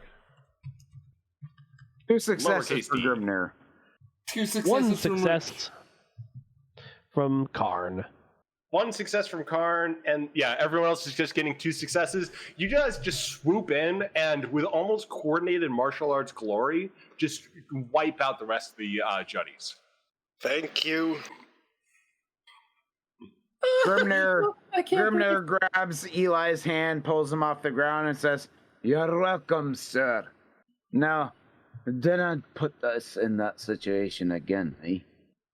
2 successes Lowercase for d. Grimner. 2 successes. One success from Karn. 1 success from Karn, and yeah, everyone else is just getting 2 successes. You guys just swoop in, and with almost coordinated martial arts glory, just wipe out the rest of the Juddies. Thank you. Grimner grabs Eli's hand, pulls him off the ground, and says, "You're welcome, sir. Now, do not put us in that situation again, eh?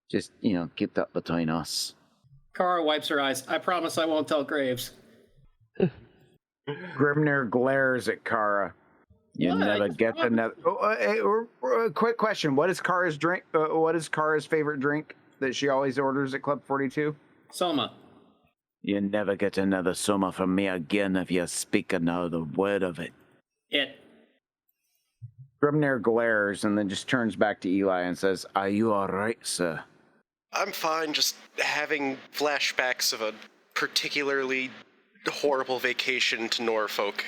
Just, keep that between us." Kara wipes her eyes. I promise I won't tell Graves. Grimner glares at Kara. You never get another. Quick question: what is Kara's drink? What is Kara's favorite drink that she always orders at Club 42? Soma. You never get another Soma from me again if you speak another word of it. Grimner glares and then just turns back to Eli and says, "Are you all right, sir?" I'm fine, just having flashbacks of a particularly horrible vacation to Norfolk.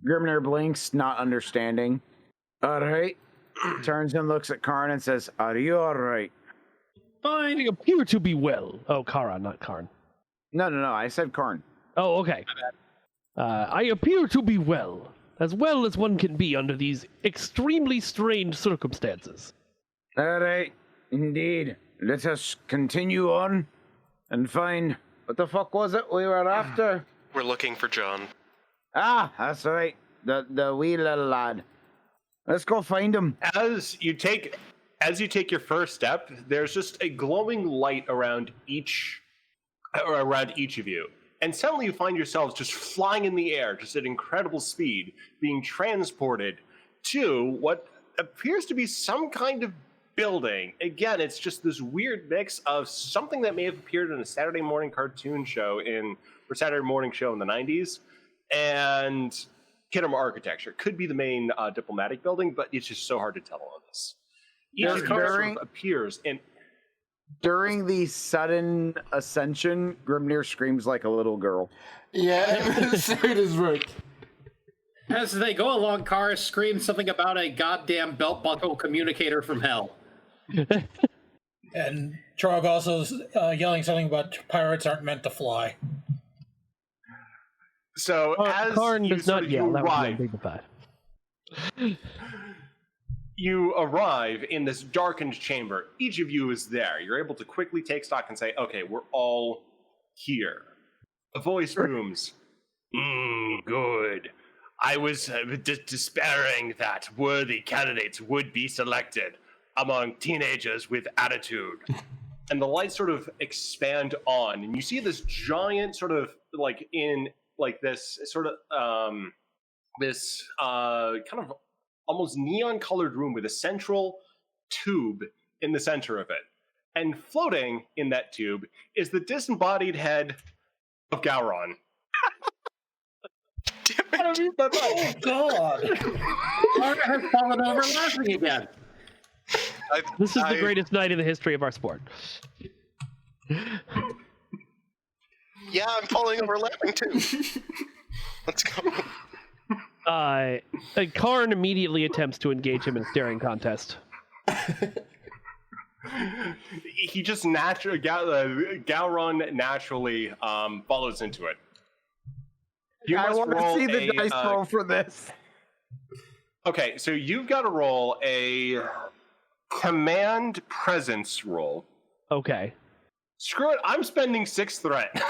Grimner blinks, not understanding. "All right." Turns and looks at Karn and says, "Are you all right?" Fine. I appear to be well. Oh, Kara, not Karn. No, I said Karn. Oh, okay. I appear to be well as one can be under these extremely strange circumstances. All right, indeed. Let us continue on and find what the fuck was it we were after? We're looking for John. Ah, that's right. The wee little lad. Let's go find him. As you take your first step, there's just a glowing light around each of you. And suddenly you find yourselves just flying in the air, just at incredible speed, being transported to what appears to be some kind of building. Again, it's just this weird mix of something that may have appeared in a Saturday morning cartoon show or Saturday morning show in the 90s, and Kidderma architecture. Could be the main diplomatic building, but it's just so hard to tell on this. Each of you sort of appears in... During the sudden ascension, Grimnir screams like a little girl. Yeah, so does Rick. As they go along, Kara screams something about a goddamn belt buckle communicator from hell. And Trog also is yelling something about pirates aren't meant to fly. So as Karn you does not yell. That would arrive, be undignified. you arrive in this darkened chamber. Each of you is there. You're able to quickly take stock and say, okay, we're all here. A voice booms. Good. I was despairing that worthy candidates would be selected among teenagers with attitude. And the lights sort of expand on, and you see this giant sort of this kind of almost neon-colored room with a central tube in the center of it. And floating in that tube is the disembodied head of Gowdon. Oh, God. Kara has fallen over laughing again. This is the greatest night in the history of our sport. Yeah, I'm falling over laughing too. Let's go. Karn immediately attempts to engage him in a staring contest. He just naturally, Gowdon naturally follows into it. I want to see the dice roll for this. Okay, so you've got to roll a command presence roll. Okay. Screw it, I'm spending 6 threat.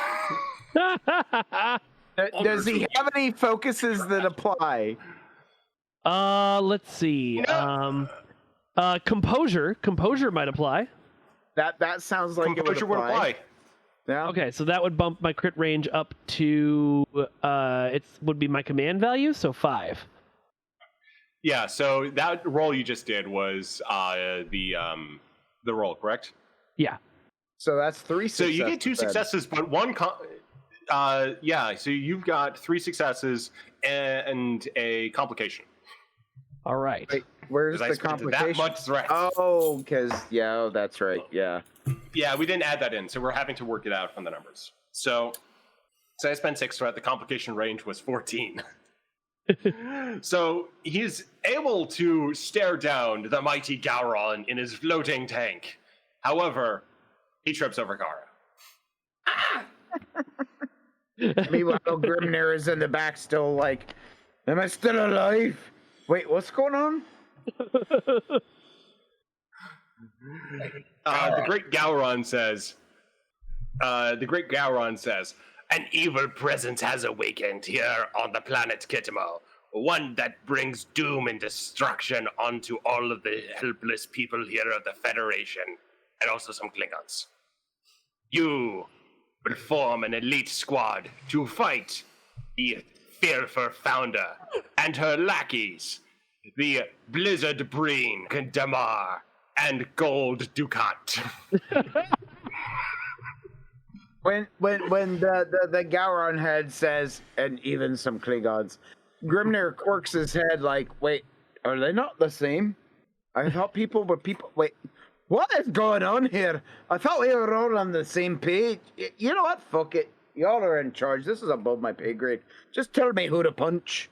Does he have any focuses that apply? Let's see. Composure might apply. That sounds like Composure it would apply. Yeah. Okay, so that would bump my crit range up to it would be my command value, so 5. Yeah, so that roll you just did was the roll, correct? Yeah. So that's 3 So successes. you get 2 successes, but one. Yeah, so you've got 3 successes and a complication. All right. Wait, where's 'Cause I the spent complication? that much threat. Oh, because that's right. Yeah. Yeah, we didn't add that in, so we're having to work it out from the numbers. So I spent 6 threat. The complication range was 14. So he's able to stare down the mighty Gowdon in his floating tank. However, he trips over Kara. Meanwhile, Grimnir is in the back still like, am I still alive? Wait, what's going on? The great Gowdon says, an evil presence has awakened here on the planet Kitimo, one that brings doom and destruction onto all of the helpless people here of the Federation, and also some Klingons. You will form an elite squad to fight the fearful founder and her lackeys, the Blizzard Breen, Damar, and Gold Dukat. When the Gowron head says, and even some Klingons, Grimnir quirks his head like, wait, are they not the same? I thought people were people. Wait, what is going on here? I thought we were all on the same page. You know what? Fuck it. Y'all are in charge. This is above my pay grade. Just tell me who to punch.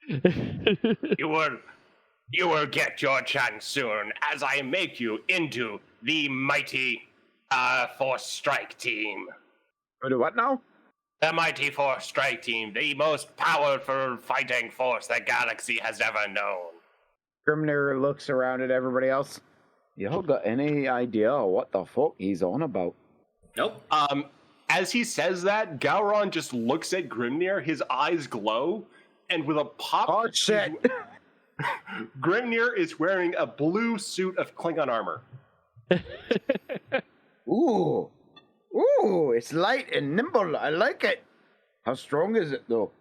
You will get your chance soon as I make you into the mighty Force Strike Team. What now? The mighty Force Strike Team, the most powerful fighting force the galaxy has ever known. Grimnir looks around at everybody else. Y'all got any idea what the fuck he's on about? Nope. As he says that, Gowdon just looks at Grimnir, his eyes glow, and with a pop... Oh, shit! Grimnir is wearing a blue suit of Klingon armor. Ooh, it's light and nimble. I like it. How strong is it, though?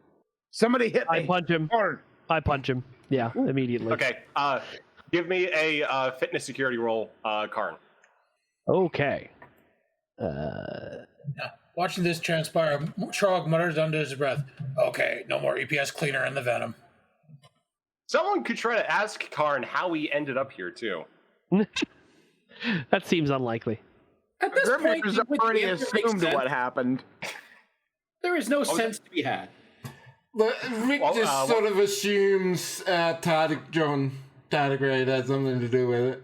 Somebody hit me. I punch him. Hard. I punch him. Yeah, immediately. Okay, give me a fitness security roll, Karn. Okay. Watching this transpire, Trog mutters under his breath, okay, no more EPS cleaner in the Venom. Someone could try to ask Karn how he ended up here, too. That seems unlikely. At this point, Grimnir's it would already make assumed sense. what happened. There is no sense to be had. But Rick just sort of assumes Tardigrade has something to do with it.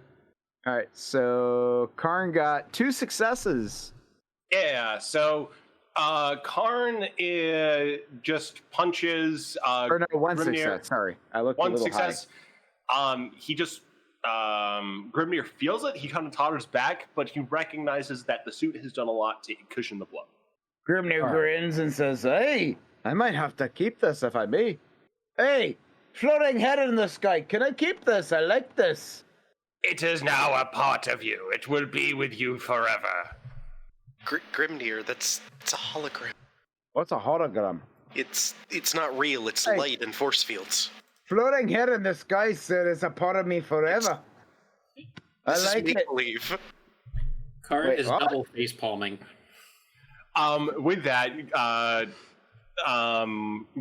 All right, so Karn got 2 successes. Yeah, so Karn just punches. Or no, 1 Grimnir. success. Sorry, I looked a One little success. He just Grimnir feels it. He kind of totters back, but he recognizes that the suit has done a lot to cushion the blow. high. Grimnir grins and says, "Hey, I might have to keep this if I may. Hey, floating head in the sky. Can I keep this? I like this." It is now a part of you. It will be with you forever. Grimnir, that's a hologram. What's a hologram? It's not real. It's Hey. light and force fields. Floating head in the sky said it's a part of me forever. I This is like it. make-believe. Karn Wait, is what? double face palming. With that,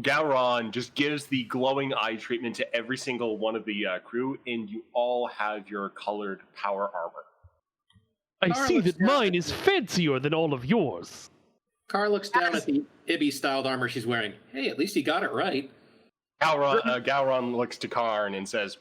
Gowdon just gives the glowing eye treatment to every single one of the crew, and you all have your colored power armor. I Karn see looks that mine is fancier than all of yours. Karn looks down at the Ibby-styled armor she's wearing. Hey, at least he got it right. Gowdon looks to Karn and says,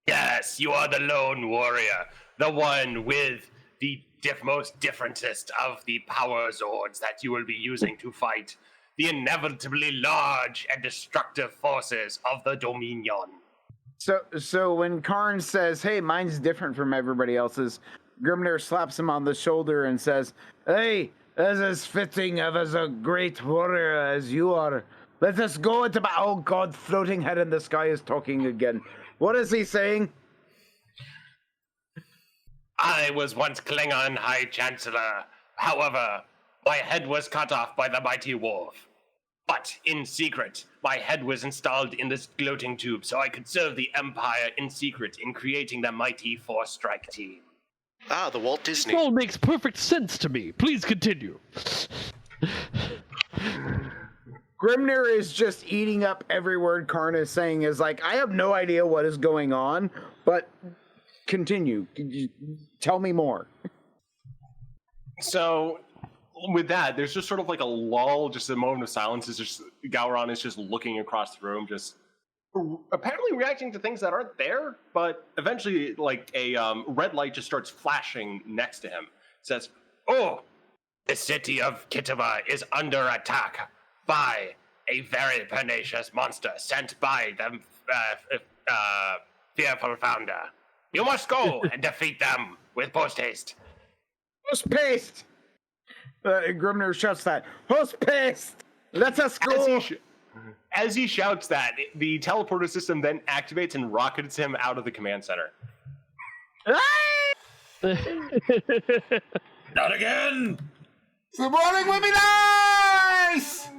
"Yes, you are the lone warrior, the one with the most differentest of the power zords that you will be using to fight the inevitably large and destructive forces of the Dominion." So when Karn says, "Hey, mine's different from everybody else's," Grimnir slaps him on the shoulder and says, "Hey, as is fitting of as a great warrior as you are. Let us go into my... Oh God, floating head in the sky is talking again. What is he saying? I was once Klingon High Chancellor. However, my head was cut off by the mighty wolf. But, in secret, my head was installed in this gloating tube so I could serve the Empire in secret in creating the mighty Force Strike team. Ah, the Walt Disney. It all makes perfect sense to me. Please continue. Grimnir is just eating up every word Karn is saying. Is like, I have no idea what is going on, but continue. Tell me more. So, with that, there's just sort of like a lull, just a moment of silence. Is just Gowdon is just looking across the room, just apparently reacting to things that aren't there. But eventually, like a red light just starts flashing next to him. It says, "Oh, the city of Kitava is under attack by a very pernicious monster sent by the fearful founder. You must go and defeat them with post haste." Post paste. Grimnir shouts that. Post paste. Let us go. As he shouts that, the teleporter system then activates and rockets him out of the command center. Not again! The morning will be nice!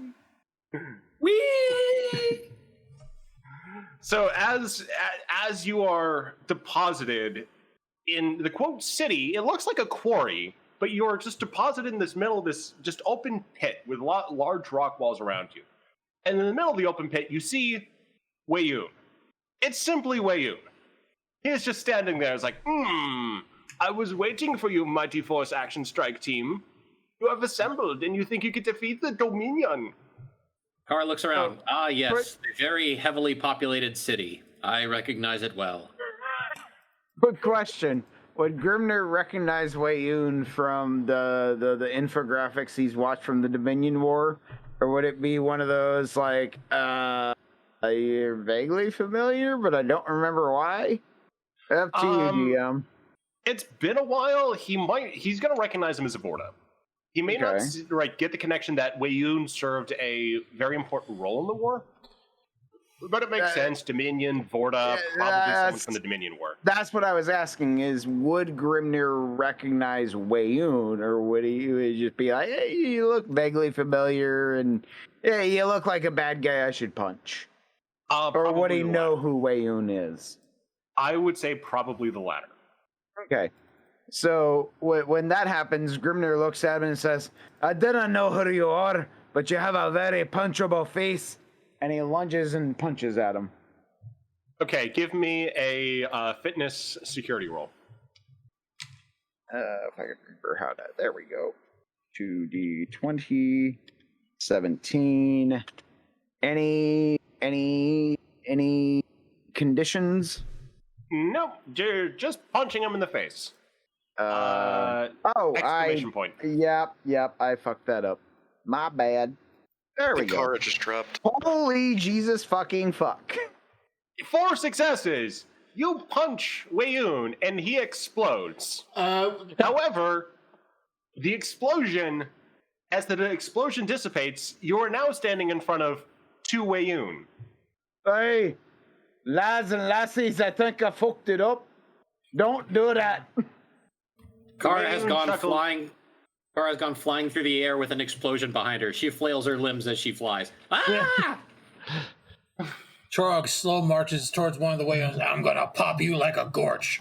Whee! So as you are deposited in the quote city, it looks like a quarry, but you're just deposited in this middle of this just open pit with large rock walls around you. And in the middle of the open pit, you see Weyoon. It's simply Weyoon. He is just standing there. It's like, I was waiting for you, Mighty Force Action Strike Team. You have assembled, and you think you could defeat the Dominion. Kara looks around. Yes, a very heavily populated city. I recognize it well. Quick question. Would Grimnir recognize Weyoon from the infographics he's watched from the Dominion War? Or would it be one of those, like, you're vaguely familiar, but I don't remember why? Up to you, DM. It's been a while. He's going to recognize him as a Vorta. He may not get the connection that Weyoon served a very important role in the war. But it makes sense. Dominion, Vorta, probably someone from the Dominion War. That's what I was asking, is would Grimnir recognize Weyoon, or would he just be like, hey, you look vaguely familiar, and yeah, you look like a bad guy I should punch? Or would he know who Weyoon is? I would say probably the latter. Okay. So when that happens, Grimnir looks at him and says, I didn't know who you are, but you have a very punchable face. And he lunges and punches at him. Okay, give me a fitness security roll. If I can remember how to... There we go. 2d20, 17. Any conditions? No, you're just punching him in the face. Exclamation point. Yep, I fucked that up. My bad. There we go. Kara just dropped. Holy Jesus fucking fuck. 4 successes. You punch Weyoon and he explodes. However, the explosion, as the explosion dissipates, you are now standing in front of 2 Weyoon. Hey, lads and lassies, I think I fucked it up. Don't do that. Kara has gone flying. Kara's gone flying through the air with an explosion behind her. She flails her limbs as she flies. Ah! Chorog slow marches towards one of the Weyoons. I'm gonna pop you like a gorch.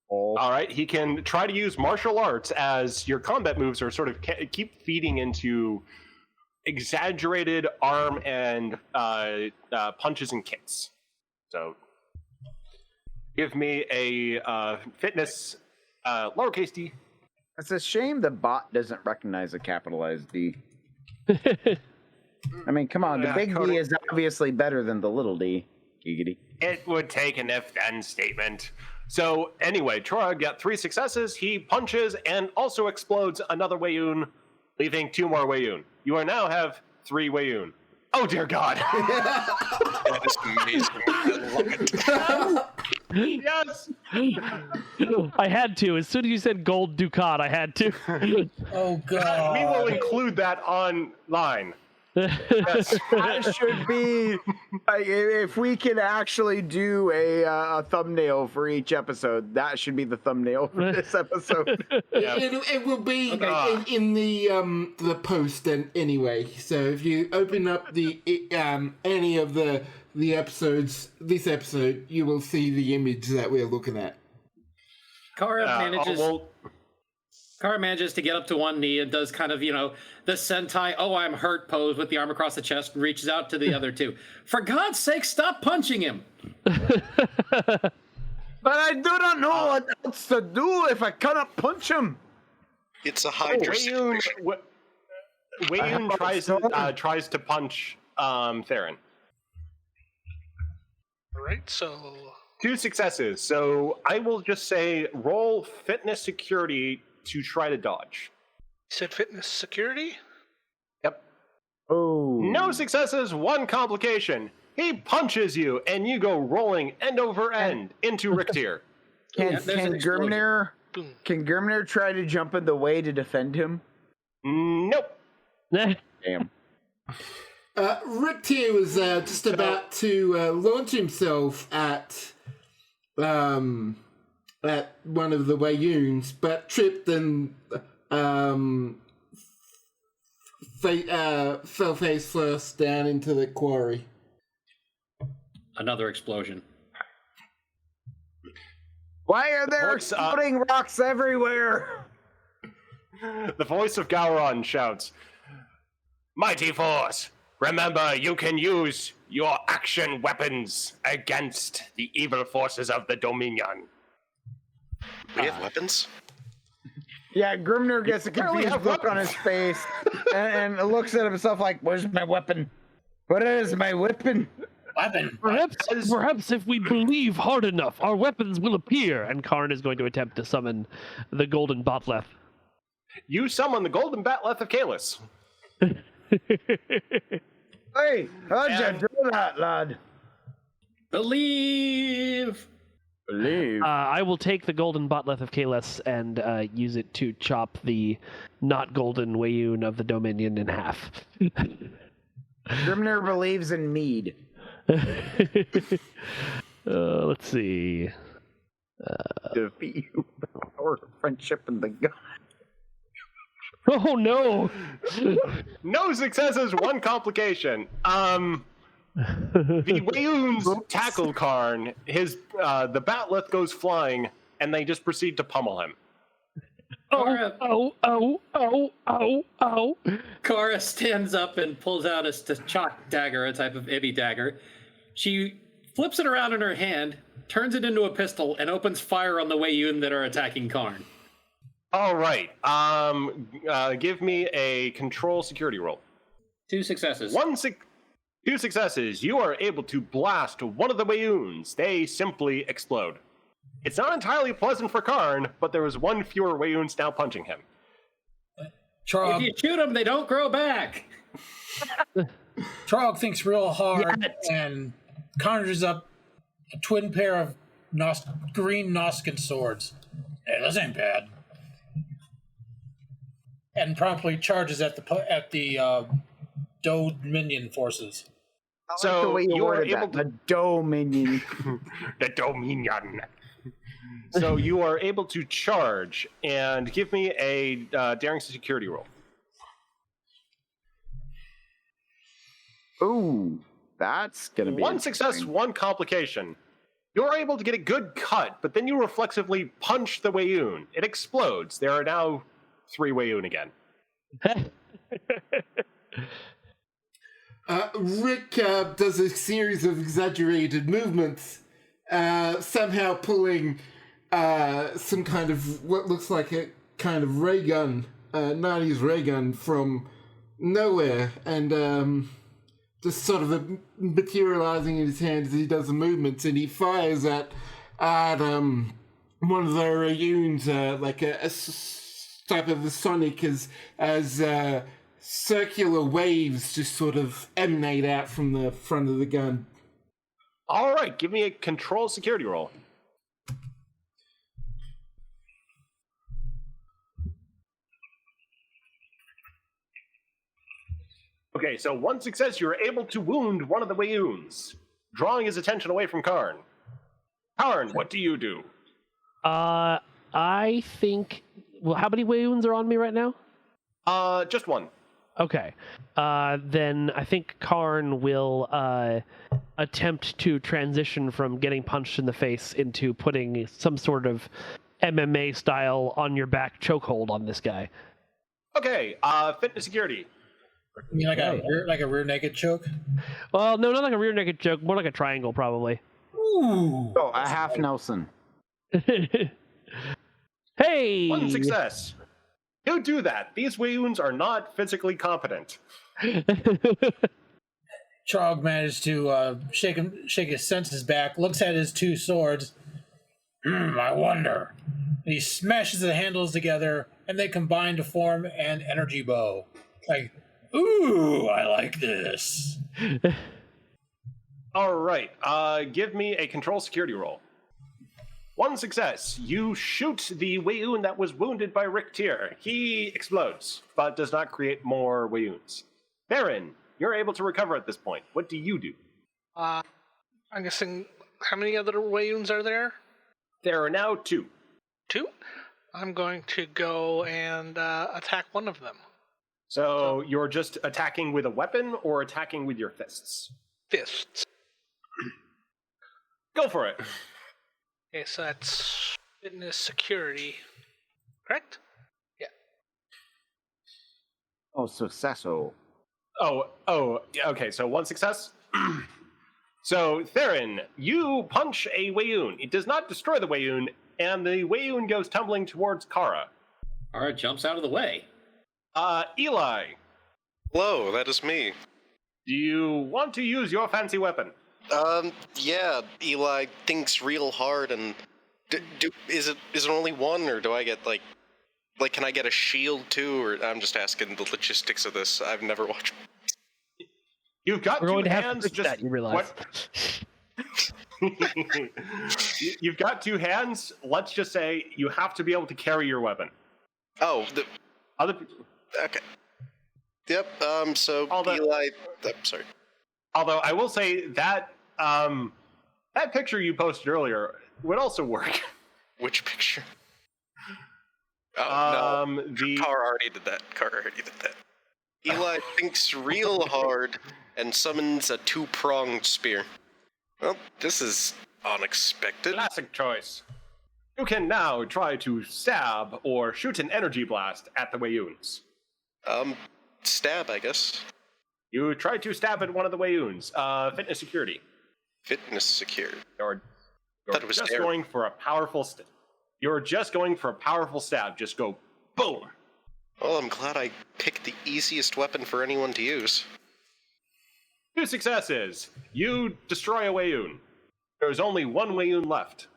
All right, he can try to use martial arts as your combat moves are sort of keep feeding into exaggerated arm and punches and kicks. So, give me a fitness lowercase d. It's a shame the bot doesn't recognize a capitalized D. I mean, come on, the big D is obviously better than the little d. Giggity. It would take an if-then statement. So anyway, Troy got 3 successes. He punches and also explodes another Weyoon, leaving 2 more Weyoon. You now have 3 Weyoon. Oh dear God! That is amazing. Yes. I had to. As soon as you said gold Dukat, I had to. Oh god. We will include that online. Yes. That should be if we can actually do a thumbnail for each episode. That should be the thumbnail for this episode. It will be in the post anyway. So if you open up the any of the episodes, this episode, you will see the image that we're looking at. Kara manages to get up to one knee and does kind of, the sentai, oh, I'm hurt pose with the arm across the chest and reaches out to the other two. For God's sake, stop punching him! But I do not know what else to do if I cannot punch him. It's a Hydra situation. Wayun tries to punch Theron. All right, so 2 successes. So I will just say roll fitness security to try to dodge. you said fitness security? Yep. Oh. No successes, 1 complication. He punches you, and you go rolling end over end into Richter. Can there's an explosion. Grimnir try to jump in the way to defend him? Nope. Damn. Richter was just about to launch himself at one of the Wayuns, but tripped and fell face first down into the quarry. Another explosion. Why are there Looks up. exploding rocks everywhere? The voice of Gowdon shouts, "Mighty Force, remember you can use your action weapons against the evil forces of the Dominion." We have weapons? Yeah, Grimnir gets a apparently confused have look on his face and looks at himself like, where's my weapon? What is my weapon? Weapon. Perhaps if we believe hard enough, our weapons will appear. And Karn is going to attempt to summon the golden Botleth. You summon the golden batleth of Kalis. Hey, how'd you do that, lad? Believe! I will take the golden Botleth of Kalis and use it to chop the not golden Wayun of the Dominion in half. Grimnir believes in mead. Let's see. Defeat you or friendship in the god. Oh no! No successes, 1 complication. The Wayuns tackle Karn. The batleth goes flying, and they just proceed to pummel him. Oh. Kara stands up and pulls out a Stachak dagger, a type of Ibby dagger. She flips it around in her hand, turns it into a pistol, and opens fire on the Wayun that are attacking Karn. All right. Give me a control security roll. 2 successes. 2 successes. You are able to blast one of the Wayuns. They simply explode. It's not entirely pleasant for Karn, but there is 1 fewer Wayuns now punching him. If you shoot them, they don't grow back. Trog thinks real hard and conjures up a twin pair of green Noskin swords. Hey, this ain't bad. And promptly charges at the Dominion forces. I like the way you are worded able that. The Dominion. The Dominion. So you are able to charge and give me a daring security roll. Ooh, that's gonna be 1 success, 1 complication. You're able to get a good cut, but then you reflexively punch the Wayun. It explodes. There are now 3 Wayun again. Rick does a series of exaggerated movements, somehow pulling some kind of what looks like a kind of ray gun, 90s ray gun from nowhere, and just sort of materializing in his hand as he does the movements, and he fires at one of the Rayuns, like a type of the sonic as circular waves just sort of emanate out from the front of the gun. All right, give me a control security roll. Okay, so one success, you're able to wound one of the Wayoons, drawing his attention away from Karn. Karn, what do you do? I think... Well, how many Wayoons are on me right now? Just one. Okay. Then I think Karn will attempt to transition from getting punched in the face into putting some sort of MMA style on your back chokehold on this guy. Okay, fitness security. You mean like a rear naked choke? Well, no, not like a rear naked choke, more like a triangle, probably. Ooh. Oh, a half Nelson. Hey! One success. You do that. These Wayoons are not physically competent. Chog managed to shake his senses back, looks at his two swords. I wonder. And he smashes the handles together, and they combine to form an energy bow. Like, ooh, I like this. All right, give me a control security roll. One success. You shoot the Wayoon that was wounded by Rick Tier. He explodes, but does not create more Wayoons. Baron, you're able to recover at this point. What do you do? I'm guessing, how many other Wayoons are there? There are now 2. 2? I'm going to go and attack one of them. So you're just attacking with a weapon or attacking with your fists? Fists. Go for it. Okay, so that's fitness security, correct? Yeah. Oh, successo. Oh, okay, so one success. So, Theron, you punch a Wayoon. It does not destroy the Wayoon, and the Wayoon goes tumbling towards Kara. Kara jumps out of the way. Eli, Hello, that is me. do you want to use your fancy weapon? Yeah, Eli thinks real hard, and is it only one, or do I get like can I get a shield too, or I'm just asking the logistics of this. I've never watched. You've got We're two going to have to hands. fix that, you realize. You've got 2 hands. Let's just say you have to be able to carry your weapon. Oh, Other. okay. Yep. So Eli. I'm sorry. Although I will say that that picture you posted earlier would also work. Which picture? Oh no. The Car already did that. Eli thinks real hard and summons a 2-pronged spear. Well, this is unexpected. classic choice. You can now try to stab or shoot an energy blast at the Wayoons. Stab, I guess. You try to stab at one of the Wayoons. Fitness security. Fitness security. You're Thought it was just dare. going for a powerful You're just going for a powerful stab. Just go boom. Well, I'm glad I picked the easiest weapon for anyone to use. 2 successes. You destroy a Wayoon. There's only 1 Wayoon left.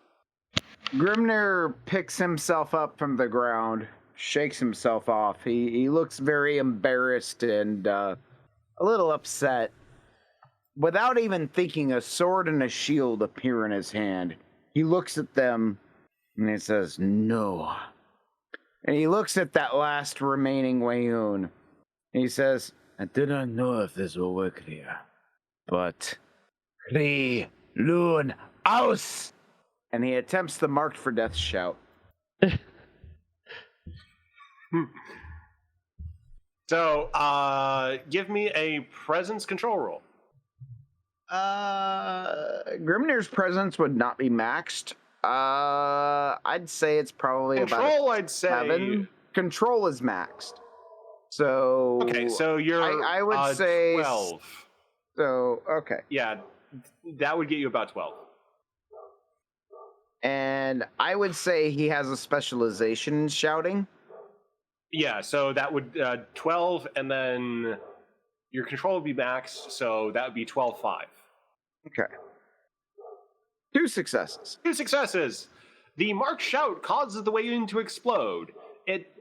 Grimnir picks himself up from the ground, shakes himself off. He looks very embarrassed and a little upset. Without even thinking, a sword and a shield appear in his hand. He looks at them and he says, "No." And he looks at that last remaining Wayoon. And he says, "I do not know if this will work here, but Kri Loon Aus!" And he attempts the marked for death shout. So, give me a presence control roll. Grimnir's presence would not be maxed. I'd say it's probably Control, about I'd say. 7. Control is maxed. So Okay, so you're I would say 12. So okay. Yeah, that would get you about 12. And I would say he has a specialization in shouting. Yeah, so that would 12, and then your control would be max, so that would be 12-5. Okay. 2 successes. 2 successes. The marked shout causes the Wayoon to explode. It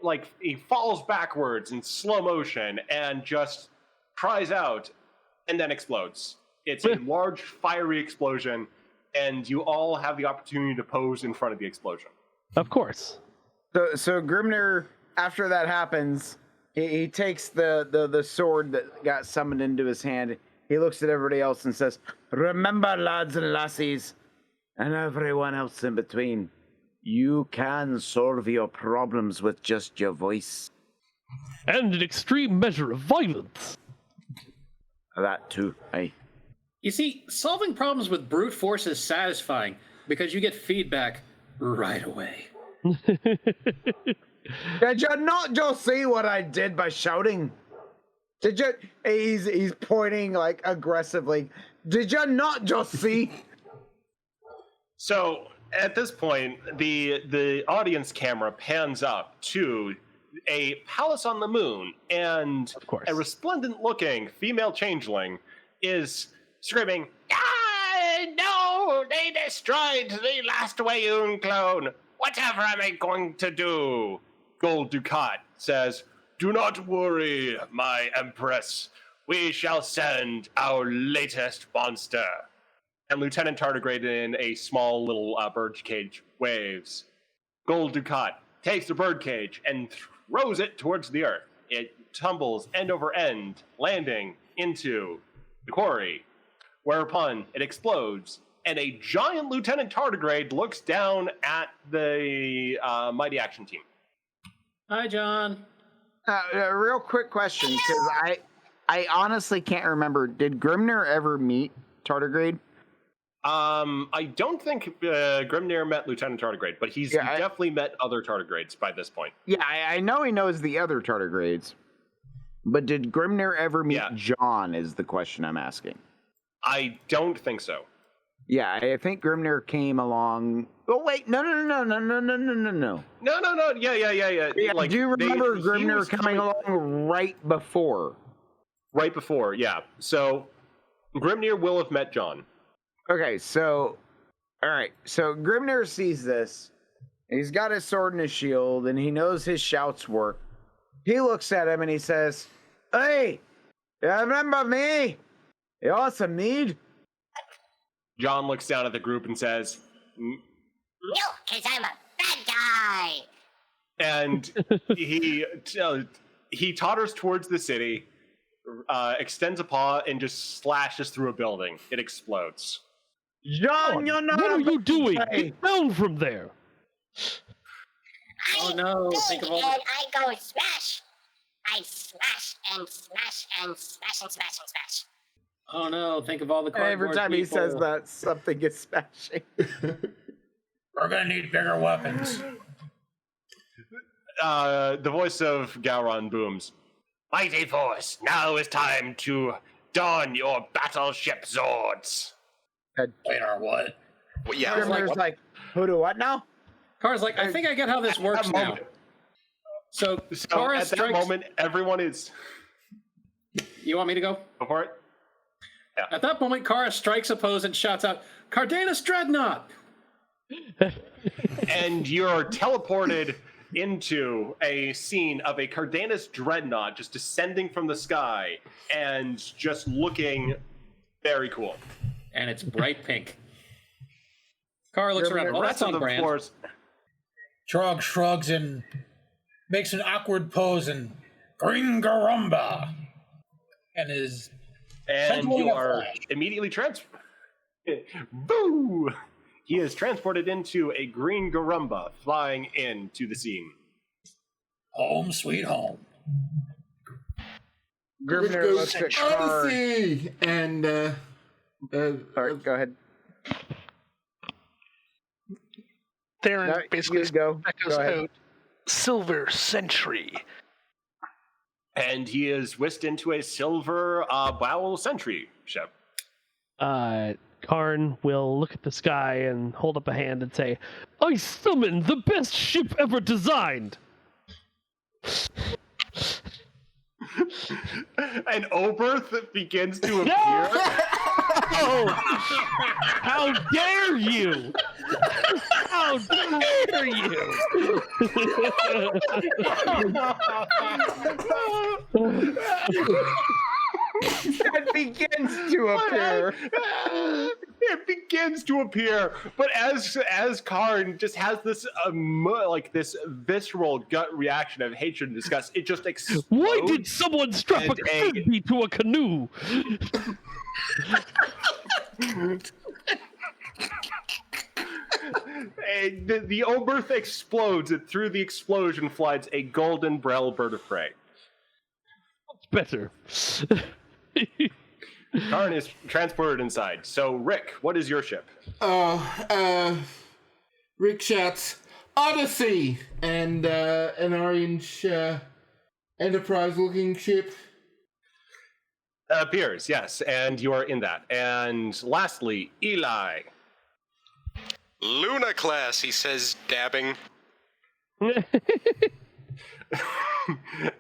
falls backwards in slow motion and just cries out, and then explodes. It's a large fiery explosion, and you all have the opportunity to pose in front of the explosion. Of course. So Grimnir, after that happens, he takes the sword that got summoned into his hand. He looks at everybody else and says, "Remember, lads and lassies, and everyone else in between, you can solve your problems with just your voice." And an extreme measure of violence. That too, aye. You see, solving problems with brute force is satisfying because you get feedback right away. Did you not just see what I did by shouting? Did you? He's pointing like aggressively. Did you not just see? So at this point, the audience camera pans up to a palace on the moon, and Of course. a resplendent-looking female changeling is screaming, no, they destroyed the last Wayoon clone. Whatever am I going to do? Gold Dukat says, "Do not worry, my empress. We shall send our latest monster." And Lieutenant Tardigrade in a small little birdcage waves. Gold Dukat takes the birdcage and throws it towards the earth. It tumbles end over end, landing into the quarry, whereupon it explodes, and a giant Lieutenant Tardigrade looks down at the Mighty Action Team. Hi, John. A real quick question, because I honestly can't remember. Did Grimnir ever meet Tardigrade? I don't think Grimnir met Lieutenant Tardigrade, but he's definitely met other Tardigrades by this point. Yeah, I know he knows the other Tardigrades. But did Grimnir ever meet John, is the question I'm asking. I don't think so. Yeah, I think Grimnir came along. Oh, wait, no. No, yeah. Like, do you remember Grimnir coming along right before? Right before, yeah. So, Grimnir will have met John. Okay, so, all right. So Grimnir sees this. He's got his sword and his shield, and he knows his shouts work. He looks at him and he says, "Hey, you remember me? You want some mead?" John looks down at the group and says, "No, because I'm a bad guy." And he totters towards the city, extends a paw, and just slashes through a building. It explodes. John, you're not. What are you doing? Get down from there. Oh no, think of all the... And I go smash. I smash and smash and smash and smash and smash. Oh no, think of all the cardboard Every time he people. says that, something gets smashing. We're gonna need bigger weapons. The voice of Gowdon booms. "Mighty Force, now is time to don your battleship swords." Wait, or what? Well, yeah. Grimnir's like, who do what now? Car's like, I think I get how this works now. So Kara at that moment, everyone is... You want me to go? Go for it. Yeah. At that moment, Kara strikes a pose and shouts out, "Cardenas Dreadnought!" And you're teleported into a scene of a Cardenas Dreadnought just descending from the sky and just looking very cool. And it's bright pink. Kara looks around. Well, that's on brand. Trog shrugs and makes an awkward pose and Gringarumba. And is... And you are immediately transferred. Boo! He is transported into a green Garumba, flying into the scene. Home sweet home. Grimnir looks at Car. Odyssey! And, All right, go ahead. Theron No, basically you go. echoes Go ahead. out Silver Sentry. And he is whisked into a silver Bowel Sentry ship. Karn will look at the sky and hold up a hand and say, "I summon the best ship ever designed!" An Oberth begins to appear. Oh! How dare you! How dare you! That begins to appear. It begins to appear, but as Karn just has this this visceral gut reaction of hatred and disgust, it just explodes. Why did someone strap a frisbee to a canoe? The Oberth explodes, and through the explosion flies a golden Brell bird of prey. Better. Karn is transported inside. So, Rick, what is your ship? Rick shouts, Odyssey! And an orange Enterprise-looking ship. Appears, yes, and you are in that. And lastly, Eli. Luna class, he says, dabbing.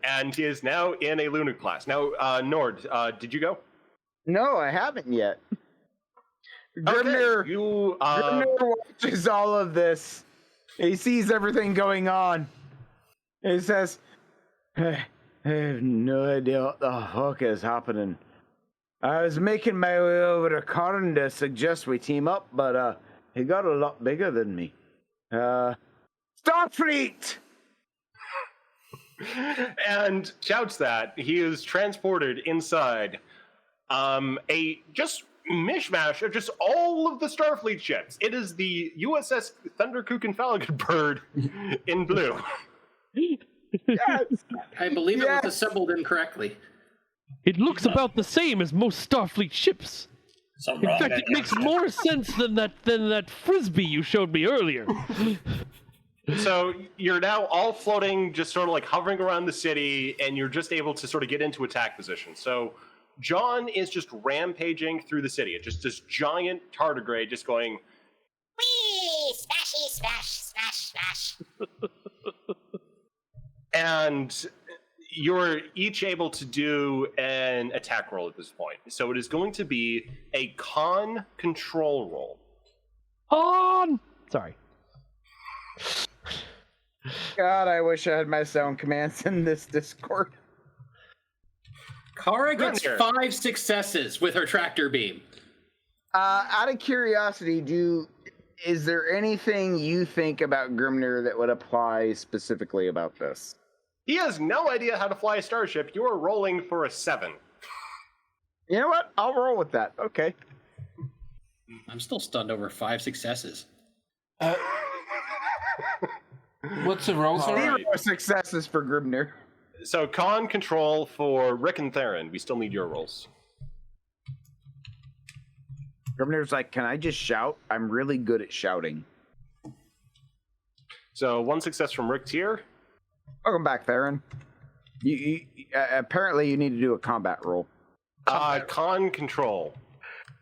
And he is now in a Luna class. Now, Nord, did you go? No, I haven't yet. Grimnir, Grimnir watches all of this. He sees everything going on. He says, I have no idea what the fuck is happening. I was making my way over to Karn to suggest we team up, but he got a lot bigger than me. Starfleet! And shouts that he is transported inside a just mishmash of just all of the Starfleet ships. It is the USS Thunderkook and Falconbird in blue. Yes! I believe it was assembled incorrectly. It looks about the same as most Starfleet ships. Something In wrong fact, with it that. makes more sense than that frisbee you showed me earlier. So you're now all floating, just sort of like hovering around the city, and you're just able to sort of get into attack position. So John is just rampaging through the city. It's just this giant tardigrade just going, Whee! Smashy, smash, smash, smash. and you're each able to do an attack roll at this point. So it is going to be a con control roll. On! Sorry. God, I wish I had my sound commands in this Discord. Kara gets Grimnir. 5 successes with her tractor beam. Out of curiosity, is there anything you think about Grimnir that would apply specifically about this? He has no idea how to fly a starship. You are rolling for a 7. You know what? I'll roll with that. Okay. I'm still stunned over 5 successes. What's the roll, sorry? All 0 right. successes for Grimnir. So con control for Rick and Theron. We still need your rolls. Grimnir's like, can I just shout? I'm really good at shouting. So 1 success from Rick Tier. Welcome back, Theron. You apparently you need to do a combat roll. Con control.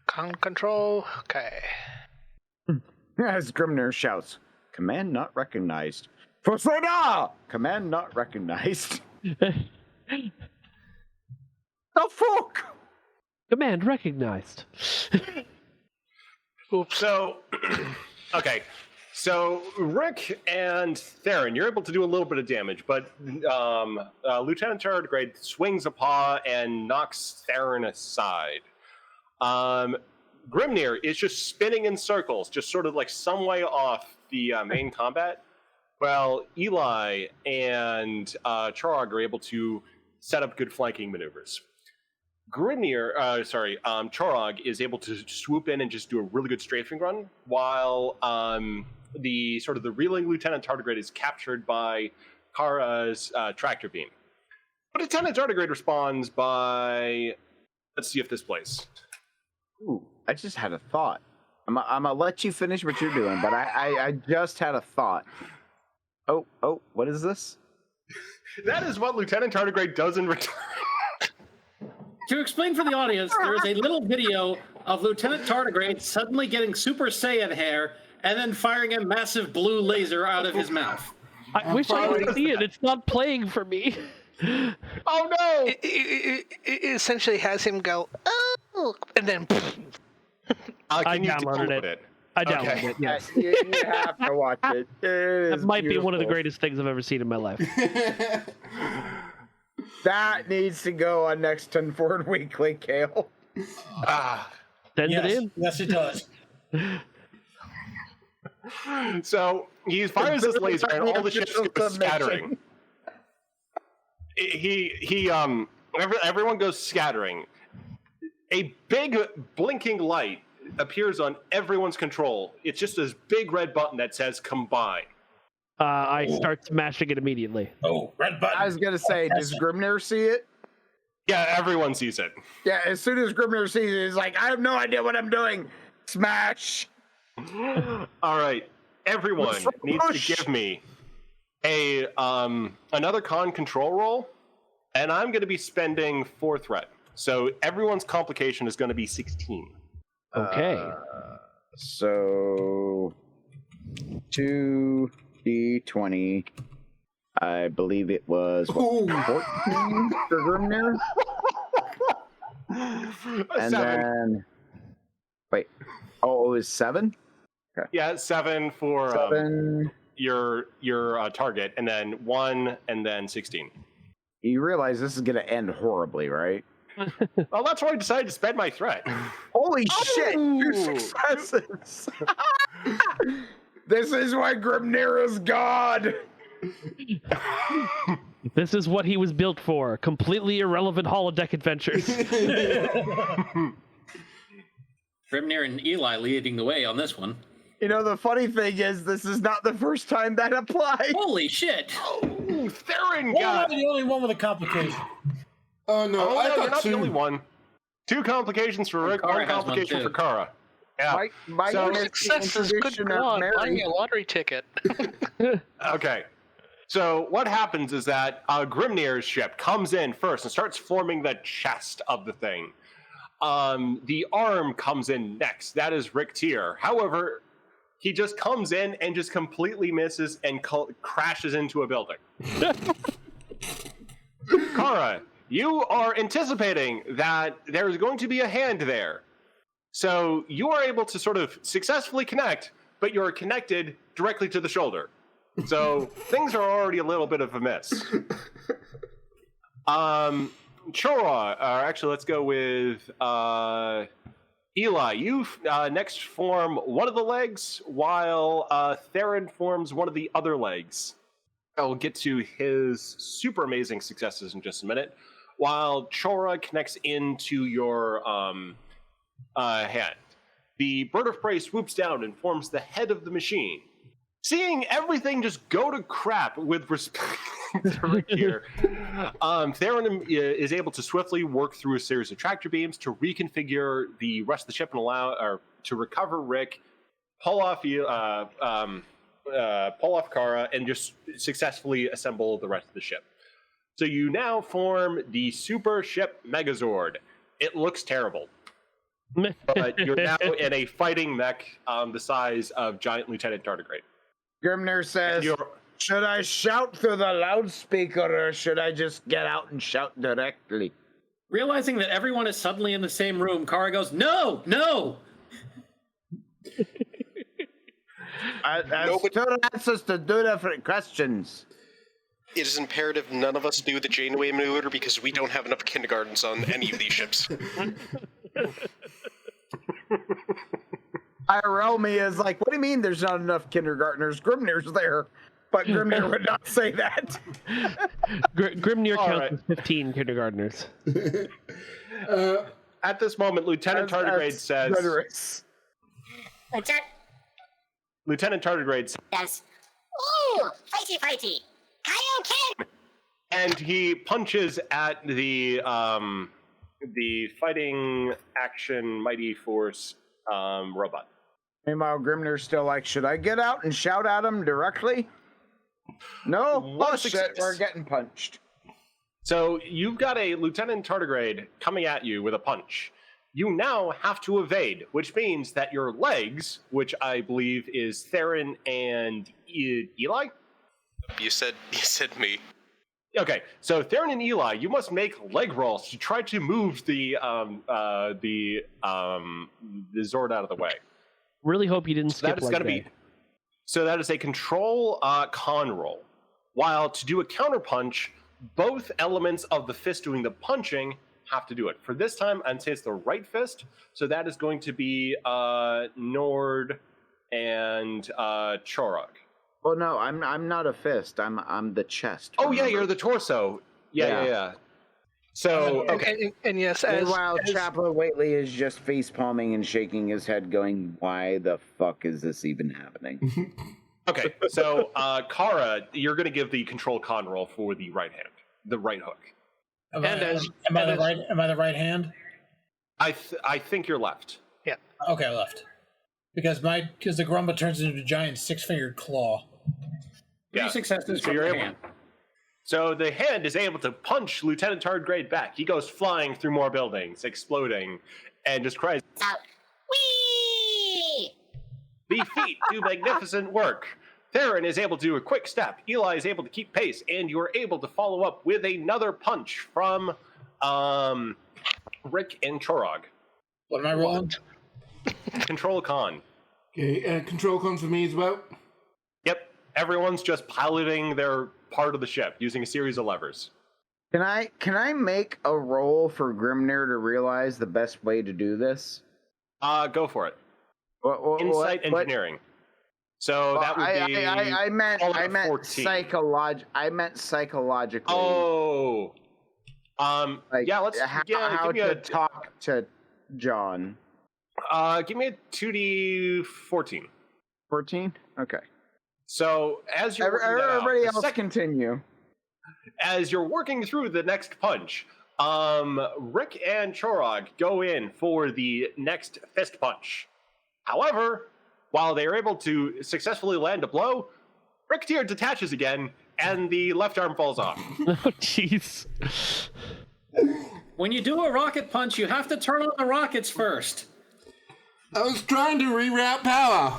Con control. Okay. As Grimnir shouts, command not recognized. Fosona! Command not recognized. The fuck? Command recognized. Oops. So, okay. So Rick and Theron, you're able to do a little bit of damage, but Lieutenant Tardigrade swings a paw and knocks Theron aside. Grimnir is just spinning in circles, just sort of like some way off the main combat, while Eli and Chorog are able to set up good flanking maneuvers. Chorog is able to swoop in and just do a really good strafing run, while the reeling Lieutenant Tardigrade is captured by Kara's tractor beam. But Lieutenant Tardigrade responds by, let's see if this plays. Ooh, I just had a thought. I'm gonna let you finish what you're doing, but I just had a thought. Oh, what is this? That is what Lieutenant Tardigrade does in return. To explain for the audience, there is a little video of Lieutenant Tardigrade suddenly getting Super Saiyan hair and then firing a massive blue laser out of his mouth. I wish I could see it. It's not playing for me. Oh no! It essentially has him go, oh, and then. I Can you downloaded download it. I downloaded Okay. it, yes. You have to watch it. That might be one of the greatest things I've ever seen in my life. That needs to go on next turn forward weekly, Kale. Send Yes, it in. yes, it does. So he fires this laser, and all the ships go scattering. Everyone goes scattering. A big blinking light appears on everyone's control. It's just this big red button that says "Combine." I start smashing it immediately. Oh, red button. I was gonna say, does Grimnir see it? Yeah, everyone sees it. Yeah, as soon as Grimnir sees it, he's like, I have no idea what I'm doing. Smash. All right, everyone needs to give me a another con control roll, and I'm going to be spending 4 threat. So everyone's complication is going to be 16. Okay. So 2d20. I believe it was 14 for Grimnir. And 7. then wait. Oh, it was 7? Okay. Yeah, 7 for 7. Your target, and then 1, and then 16. You realize this is going to end horribly, right? Well, that's why I decided to spend my threat. Holy shit! 2 successes! This is why Grimnir is God! This is what he was built for. Completely irrelevant holodeck adventures. Grimnir and Eli leading the way on this one. You know, the funny thing is, this is not the first time that applied. Holy shit! Theron Well, got I'm the only one with a complication. Oh no, Oh, I no, you're got not the only 2. one. 2 complications for Rick, Kara 1 has one, complication too. for Kara. Yeah. Mike So- missed the Successes, good introduction of God, buy Mary. me a lottery ticket. Okay. So what happens is that Grimnir's ship comes in first and starts forming the chest of the thing. The arm comes in next. That is Rick Tier. However, he just comes in and just completely misses and crashes into a building. Kara, you are anticipating that there's going to be a hand there. So you are able to sort of successfully connect, but you're connected directly to the shoulder. So things are already a little bit of a miss. Chora, actually, let's go with Eli. You next form one of the legs, while Theron forms one of the other legs. I'll get to his super amazing successes in just a minute, while Chora connects into your hand. The bird of prey swoops down and forms the head of the machine. Seeing everything just go to crap with respect to Rick here, Theron is able to swiftly work through a series of tractor beams to reconfigure the rest of the ship and to recover Rick, pull off Kara, and just successfully assemble the rest of the ship. So you now form the super ship Megazord. It looks terrible, but you're now in a fighting mech the size of giant Lieutenant Tardigrade. Grimnir says, should I shout through the loudspeaker or should I just get out and shout directly? Realizing that everyone is suddenly in the same room, Kara goes, "No, no!" Two answers to 2 different questions. It is imperative none of us do the Janeway maneuver because we don't have enough kindergartens on any of these ships. IRL me is like, what do you mean there's not enough kindergartners? Grimnir's there. But Grimnir would not say that. Grimnir All counts right. as 15 kindergartners. At this moment, Lieutenant Tardigrade says... Generous. Lieutenant Tardigrade Yes. Ooh, fighty, fighty. Kaioken! and he punches at the fighting action mighty force robot. Meanwhile, Grimnir's still like, should I get out and shout at him directly? No? One Oh shit, success. we're getting punched. So you've got a Lieutenant Tardigrade coming at you with a punch. You now have to evade, which means that your legs, which I believe is Theron and Eli? You said me. Okay, so Theron and Eli, you must make leg rolls to try to move the Zord out of the way. Really hope you didn't So that skip is leg going to day. be. So that is a control con roll. While to do a counterpunch, both elements of the fist doing the punching have to do it. For this time, I'd say it's the right fist, so that is going to be Nord and Chorog. Well, no, I'm not a fist. I'm the chest. Oh yeah, remember? you're the torso. Yeah. So okay. And yes, as Chaplain Waitley is just face palming and shaking his head, going, "Why the fuck is this even happening?" Okay, so Kara, you're going to give the control con roll for the right hand, the right hook. Am I the right hand? I think you're left. Yeah. Okay, left. Because the Grumba turns into a giant 6-fingered claw. Three successes so from the hand. So the hand is able to punch Lieutenant Tardigrade back. He goes flying through more buildings, exploding, and just cries, Whee! "The feet do magnificent work." Theron is able to do a quick step. Eli is able to keep pace, and you are able to follow up with another punch from Rick and Chorog. What am I rolling? Control con. Okay, control con for me as well. Yep, everyone's just piloting their part of the ship using a series of levers. Can I make a roll for Grimnir to realize the best way to do this? Go for it. Insight engineering. So that would be. I meant 14. psychologically. Oh. Yeah. Let's. How give me to talk to John. Give me a 2d14. 14. Okay. So as you're working that out, everybody else continue. As you're working through the next punch, Rick and Chorog go in for the next fist punch. However, while they are able to successfully land a blow, Rick Tier detaches again, and the left arm falls off. Oh, jeez. When you do a rocket punch, you have to turn on the rockets first. I was trying to reroute power.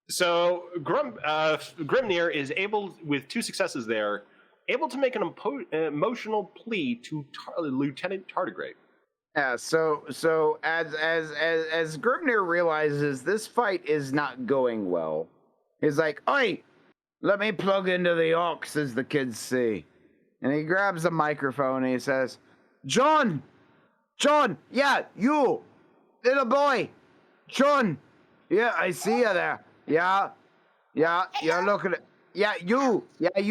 So Grimnir is able, with 2 successes there, able to make an emotional plea to Lieutenant Tardigrade. Yeah. So as Grimnir realizes this fight is not going well, he's like, "Oi, let me plug into the aux," as the kids say, and he grabs a microphone and he says, John, yeah, you, little boy, John, yeah, I see you there. Yeah, you're looking at, yeah, you, hey,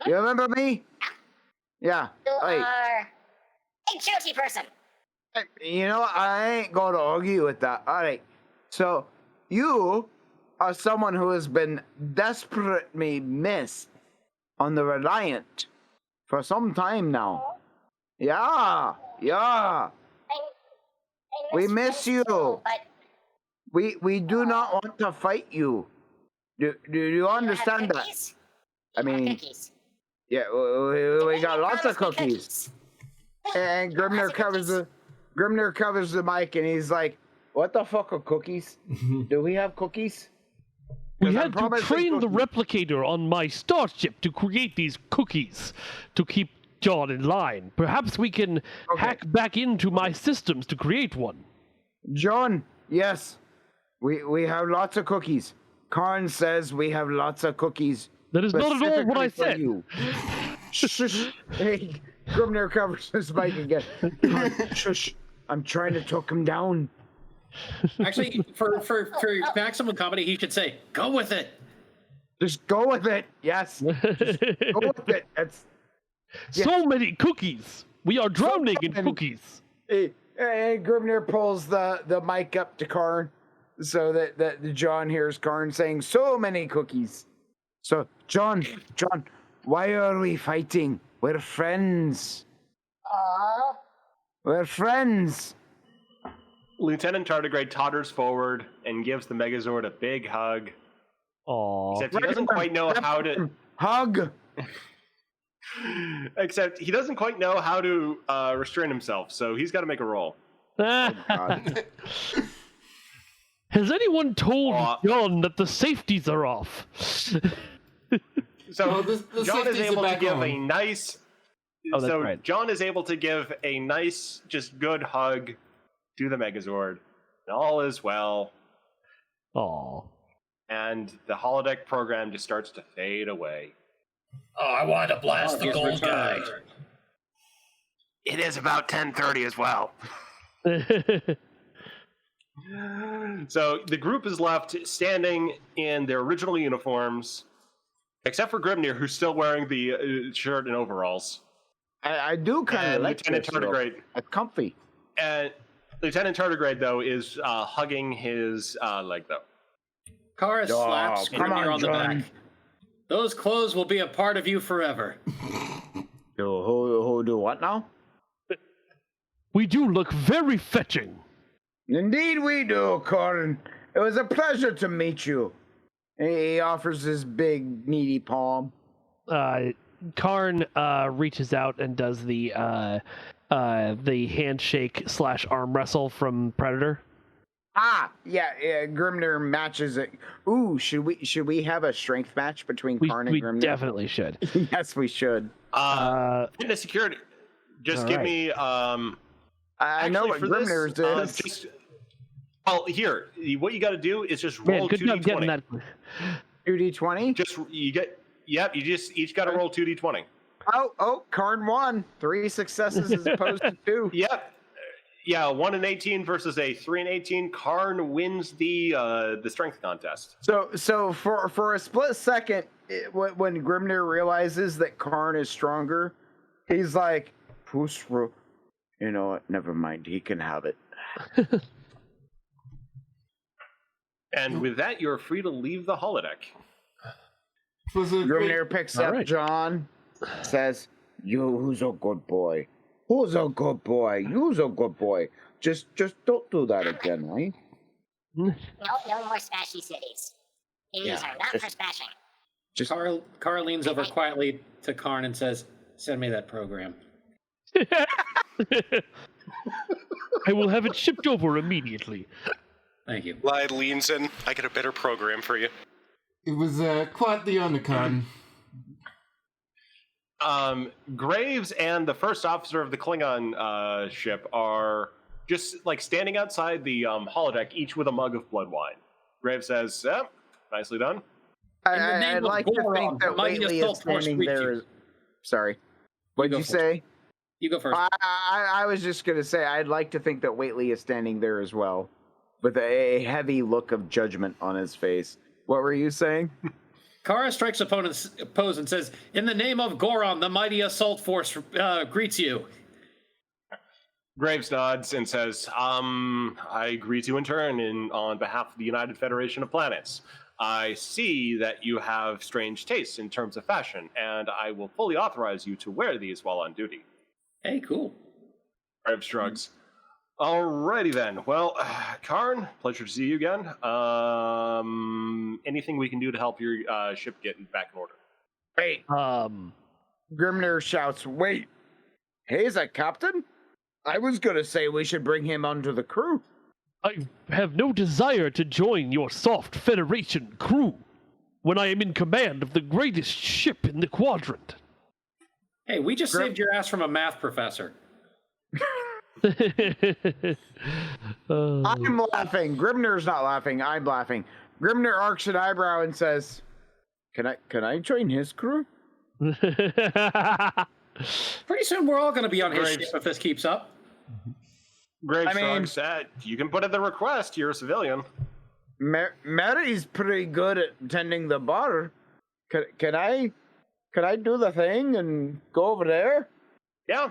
you remember me? Yeah, You hey. are a guilty person. You know, I ain't going to argue with that. All right, so you are someone who has been desperately missed on the Reliant for some time now. Yeah. We miss you. But We do not want to fight you. Do you understand that? I mean, cookies. yeah, we got lots of cookies. And Grimnir covers the mic and he's like, "What the fuck are cookies? Do we have cookies?" We had to train the replicator on my starship to create these cookies to keep John in line. Perhaps we can hack back into my systems to create one. John, yes. We have lots of cookies. Karn says we have lots of cookies. That is not at all what I said. Shush. Hey, Grimnir covers his mic again. Shush. I'm trying to talk him down. Actually, for maximum comedy, he should say, "Go with it." Just go with it. Yes. Just go with it. So many cookies. We are drowning in cookies. Hey, Grimnir pulls the mic up to Karn so that John hears Karn saying, "So many cookies." So, John, why are we fighting? We're friends. Aww. We're friends. Lieutenant Tardigrade totters forward and gives the Megazord a big hug. Aww. Except he doesn't quite know how to hug. Except he doesn't quite know how to restrain himself, so he's got to make a roll. God. Has anyone told John that the safeties are off? So the John is safeties are able to back give on. a nice. Oh, that's so right. John is able to give a nice, just good hug to the Megazord, and all is well. Aww. And the holodeck program just starts to fade away. Oh, I wanted to blast the gold guy. It is about 10:30 as well. So the group is left standing in their original uniforms, except for Grimnir, who's still wearing the shirt and overalls. I do kind of like Lieutenant Tardigrade. It's comfy. And Lieutenant Tardigrade, though, is hugging his leg, though. Kara slaps Grimnir on the back. Those clothes will be a part of you forever. Who do what now? We do look very fetching. Indeed we do, Corin. It was a pleasure to meet you. He offers his big, meaty palm. Karn reaches out and does the handshake / arm wrestle from Predator. Yeah, Grimnir matches it. Ooh, should we have a strength match between Karn and Grimnir? We definitely should. Yes, we should. Fitness security. Just give me. I know what Grimnir's is. Well, here, what you got to do is just roll 2d20. 2d20? You just each got to roll 2d20. Oh, Karn won. 3 successes as opposed to 2. Yep. Yeah, 1 and 18 versus a 3 and 18. Karn wins the strength contest. So for a split second, when Grimnir realizes that Karn is stronger, he's like, you know what? Never mind. He can have it. And with that, you're free to leave the holodeck. Grimnir picks up John, says, "You's a good boy. Who's a good boy? You's a good boy. Just don't do that again, right?" No more spashy cities. These are not for spashing. Kara leans over quietly to Karn and says, "Send me that program." I will have it shipped over immediately. Thank you. Lyde leans in. I got a better program for you. It was quite the honor, Karn. Graves and the first officer of the Klingon ship are just like standing outside the holodeck, each with a mug of blood wine. Graves says, nicely done. I'd like to think that Whately is standing there. Sorry. What did you say? You go first. I was just going to say, I'd like to think that Whately is standing there as well, with a heavy look of judgment on his face. What were you saying? Kara strikes opponent's pose and says, "In the name of Goron, the mighty assault force greets you." Graves nods and says, I greet you in turn on behalf of the United Federation of Planets. I see that you have strange tastes in terms of fashion, and I will fully authorize you to wear these while on duty. Hey, cool. Graves shrugs. Alrighty then. Well, Karn, pleasure to see you again. Anything we can do to help your ship get back in order? Wait. Grimnir shouts, "Wait. Hey, is that Captain? I was going to say we should bring him onto the crew." I have no desire to join your soft Federation crew when I am in command of the greatest ship in the quadrant. Hey, we just saved your ass from a math professor. I'm laughing. Grimnir's not laughing. I'm laughing. Grimnir arcs an eyebrow and says, Can I join his crew?" Pretty soon we're all going to be on his ship if this keeps up. Graves shrugs. You can put in the request. You're a civilian. Mary's pretty good at tending the bar. Can I do the thing and go over there? Yeah.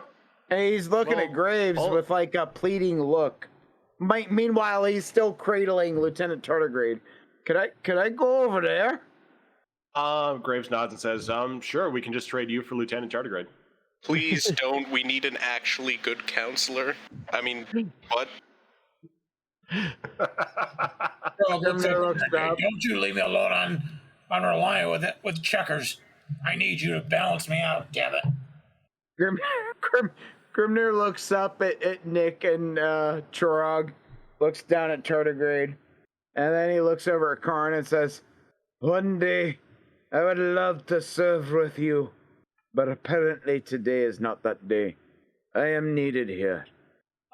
And he's looking at Graves with like a pleading look. Meanwhile, he's still cradling Lieutenant Tardigrade. Could I go over there? Graves nods and says, sure, we can just trade you for Lieutenant Tardigrade. Please don't. We need an actually good counselor. I mean, what? Don't you leave me alone on Reliant with checkers. I need you to balance me out, damn it. Grimnir looks up at Nick and Chorog, looks down at Tardigrade, and then he looks over at Karn and says, "One day, I would love to serve with you, but apparently today is not that day. I am needed here."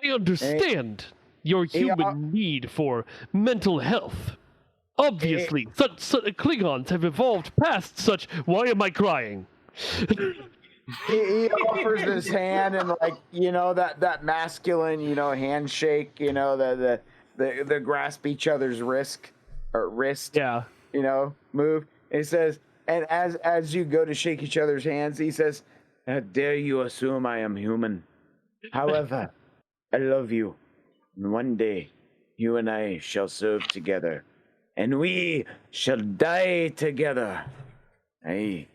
I understand your human need for mental health. Obviously, such Klingons have evolved past such. Why am I crying? He offers his hand and that masculine handshake, the grasp each other's wrist. Yeah. Move. He says, and as you go to shake each other's hands, he says, "How dare you assume I am human? However, I love you, and one day you and I shall serve together, and we shall die together. I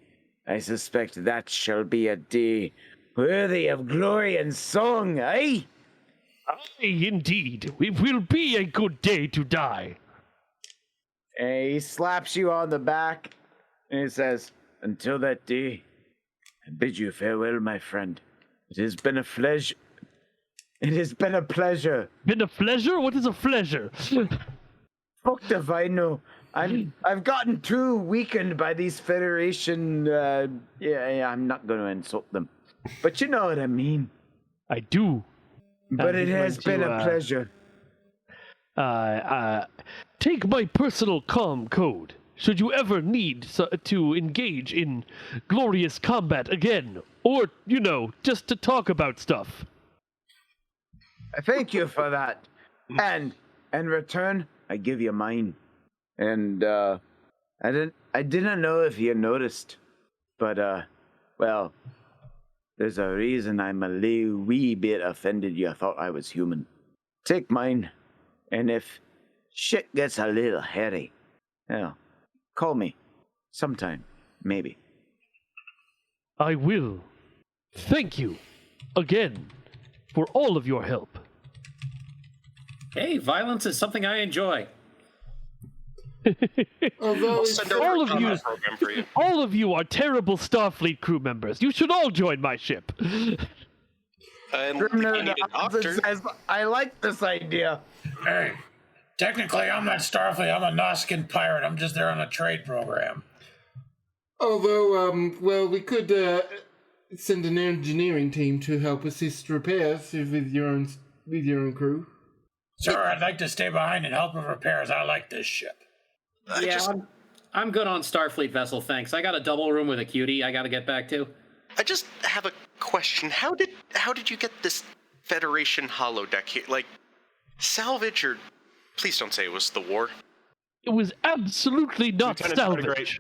suspect that shall be a day worthy of glory and song, aye?" Aye, indeed. It will be a good day to die. And he slaps you on the back, and he says, "Until that day, I bid you farewell, my friend. It has been a pleasure. It has been a pleasure." Been a pleasure? What is a pleasure? Fucked if I know. I've gotten too weakened by these Federation. I'm not going to insult them, but you know what I mean. I do. But it has been a pleasure. Take my personal comm code. Should you ever need to engage in glorious combat again, or just to talk about stuff. I thank you for that, and in return, I give you mine. And I didn't know if you noticed, but well, there's a reason I'm a wee bit offended you thought I was human. Take mine, and if shit gets a little hairy, call me sometime, maybe. I will. Thank you again for all of your help. Hey, violence is something I enjoy. We'll send over a combat program for you. All of you are terrible Starfleet crew members. You should all join my ship. And we need a doctor. Says, "I like this idea." Hey, technically, I'm not Starfleet. I'm a Noskin pirate. I'm just there on a trade program. Although, we could send an engineering team to help assist repairs with your own crew. Sir, I'd like to stay behind and help with repairs. I like this ship. I'm good on Starfleet vessel, thanks. I got a double room with a cutie I got to get back to. I just have a question. How did you get this Federation holodeck here? Like, salvage or... Please don't say it was the war. It was absolutely not salvage.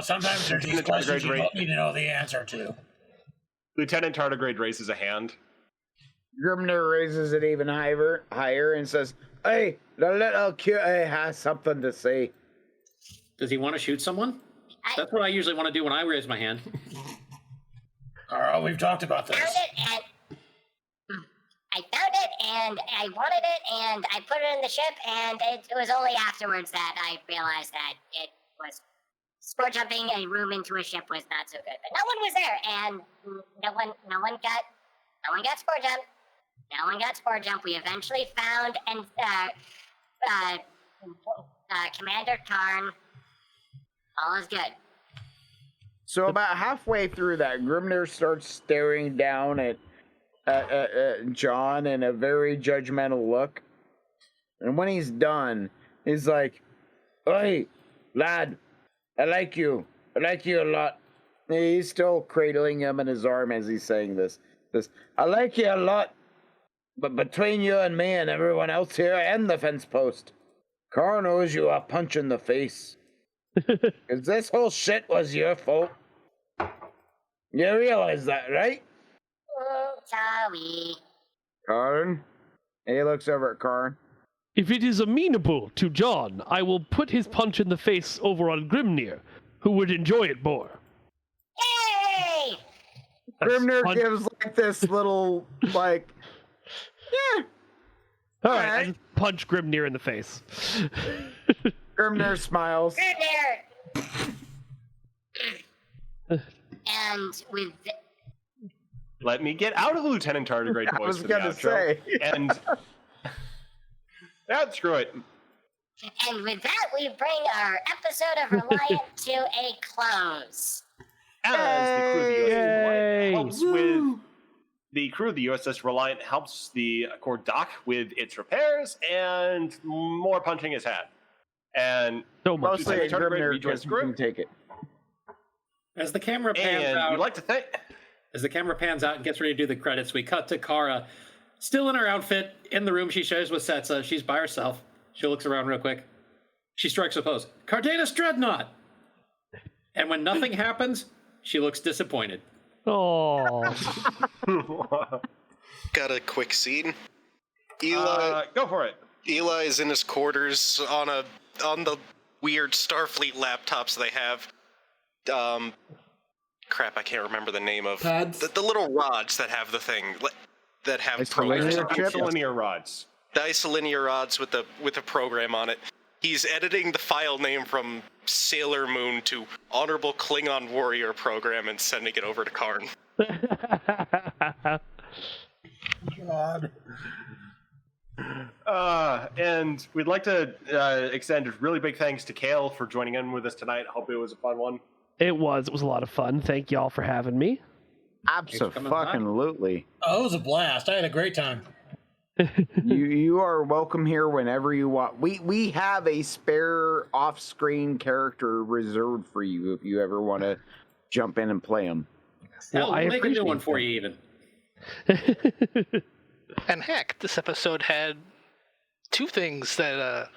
Sometimes there's these questions you don't need to know the answer to. Lieutenant Tardigrade raises a hand. Grimner raises it even higher and says, "Hey, the little cutie has something to say." Does he want to shoot someone? That's what I usually want to do when I raise my hand. Carl, we've talked about this. I found it, and I wanted it, and I put it in the ship, and it was only afterwards that I realized that it was sport jumping a room into a ship was not so good. But no one was there, and no one got sport jump. No one got sport jump. We eventually found Commander Karn. All is good. So about halfway through that, Grimner starts staring down at John in a very judgmental look. And when he's done, he's like, "Oi, lad, I like you. I like you a lot." He's still cradling him in his arm as he's saying this. "I like you a lot. But between you and me and everyone else here and the fence post, Karn owes you a punch in the face. Because this whole shit was your fault. You realize that, right?" Sorry. Karn? And he looks over at Karn. If it is amenable to John, I will put his punch in the face over on Grimnir, who would enjoy it more. Yay! Grimner gives like this little, like, yeah. All right, I just punch Grimnir in the face. Grimner smiles. And with... Let me get out of the Lieutenant Tardigrade voice. I was going to say. And... yeah, screw it. And with that, we bring our episode of Reliant to a close. As the crew of the USS Reliant helps with... The crew of the USS Reliant helps the Accord dock with its repairs and more punching his hat. And so mostly Grimner rejoins the crew. Take it. As the camera pans And out, we'd like to thank. as the camera pans out and gets ready to do the credits, we cut to Kara, still in her outfit, in the room she shares with Setsa. She's by herself. She looks around real quick. She strikes a pose. Cardenas Dreadnought! And when nothing happens, she looks disappointed. Oh. Got a quick scene. Eli, Go for it. Eli is in his quarters on the weird Starfleet laptops they have. Crap, I can't remember the name of Pads? the little rods that have the thing that have programs. Isolinear rods. The isolinear rods with the program on it. He's editing the file name from Sailor Moon to Honorable Klingon Warrior Program and sending it over to Karn. God. And we'd like to extend a really big thanks to Kale for joining in with us tonight. Hope it was a fun one. It was a lot of fun. Thank y'all for having me. Absolutely. Oh, it was a blast. I had a great time. You are welcome here whenever you want. We have a spare off-screen character reserved for you if you ever want to jump in and play him. Hell, Well, I we'll make a new appreciate one for that. you even. And heck, this episode had two things that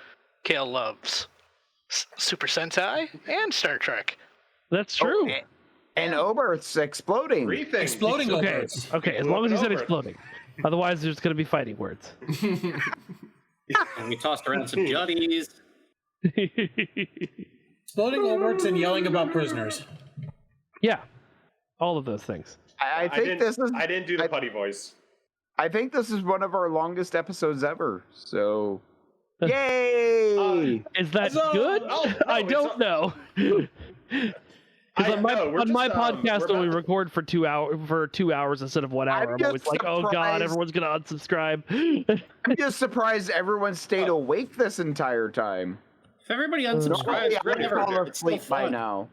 Kale loves: Super Sentai and Star Trek. That's true. And Oberth's exploding. Three things. Exploding Okay, overs. okay. As long as you said exploding. Otherwise, there's going to be fighting words. And we tossed around some juddies. Exploding overs and yelling about prisoners. Yeah, all of those things. I think this is. I didn't do the putty voice. I think this is one of our longest episodes ever. So, yay! Is that Huzzah! good? Oh, no, I it's don't know. Because on my podcast, when we record for 2 hours instead of 1 hour, I'm just always like, "Oh God, surprised- everyone's gonna unsubscribe." I'm just surprised everyone stayed awake this entire time. If everybody Normally, unsubscribes, we're I'd never fall here. It's still asleep by fun. now.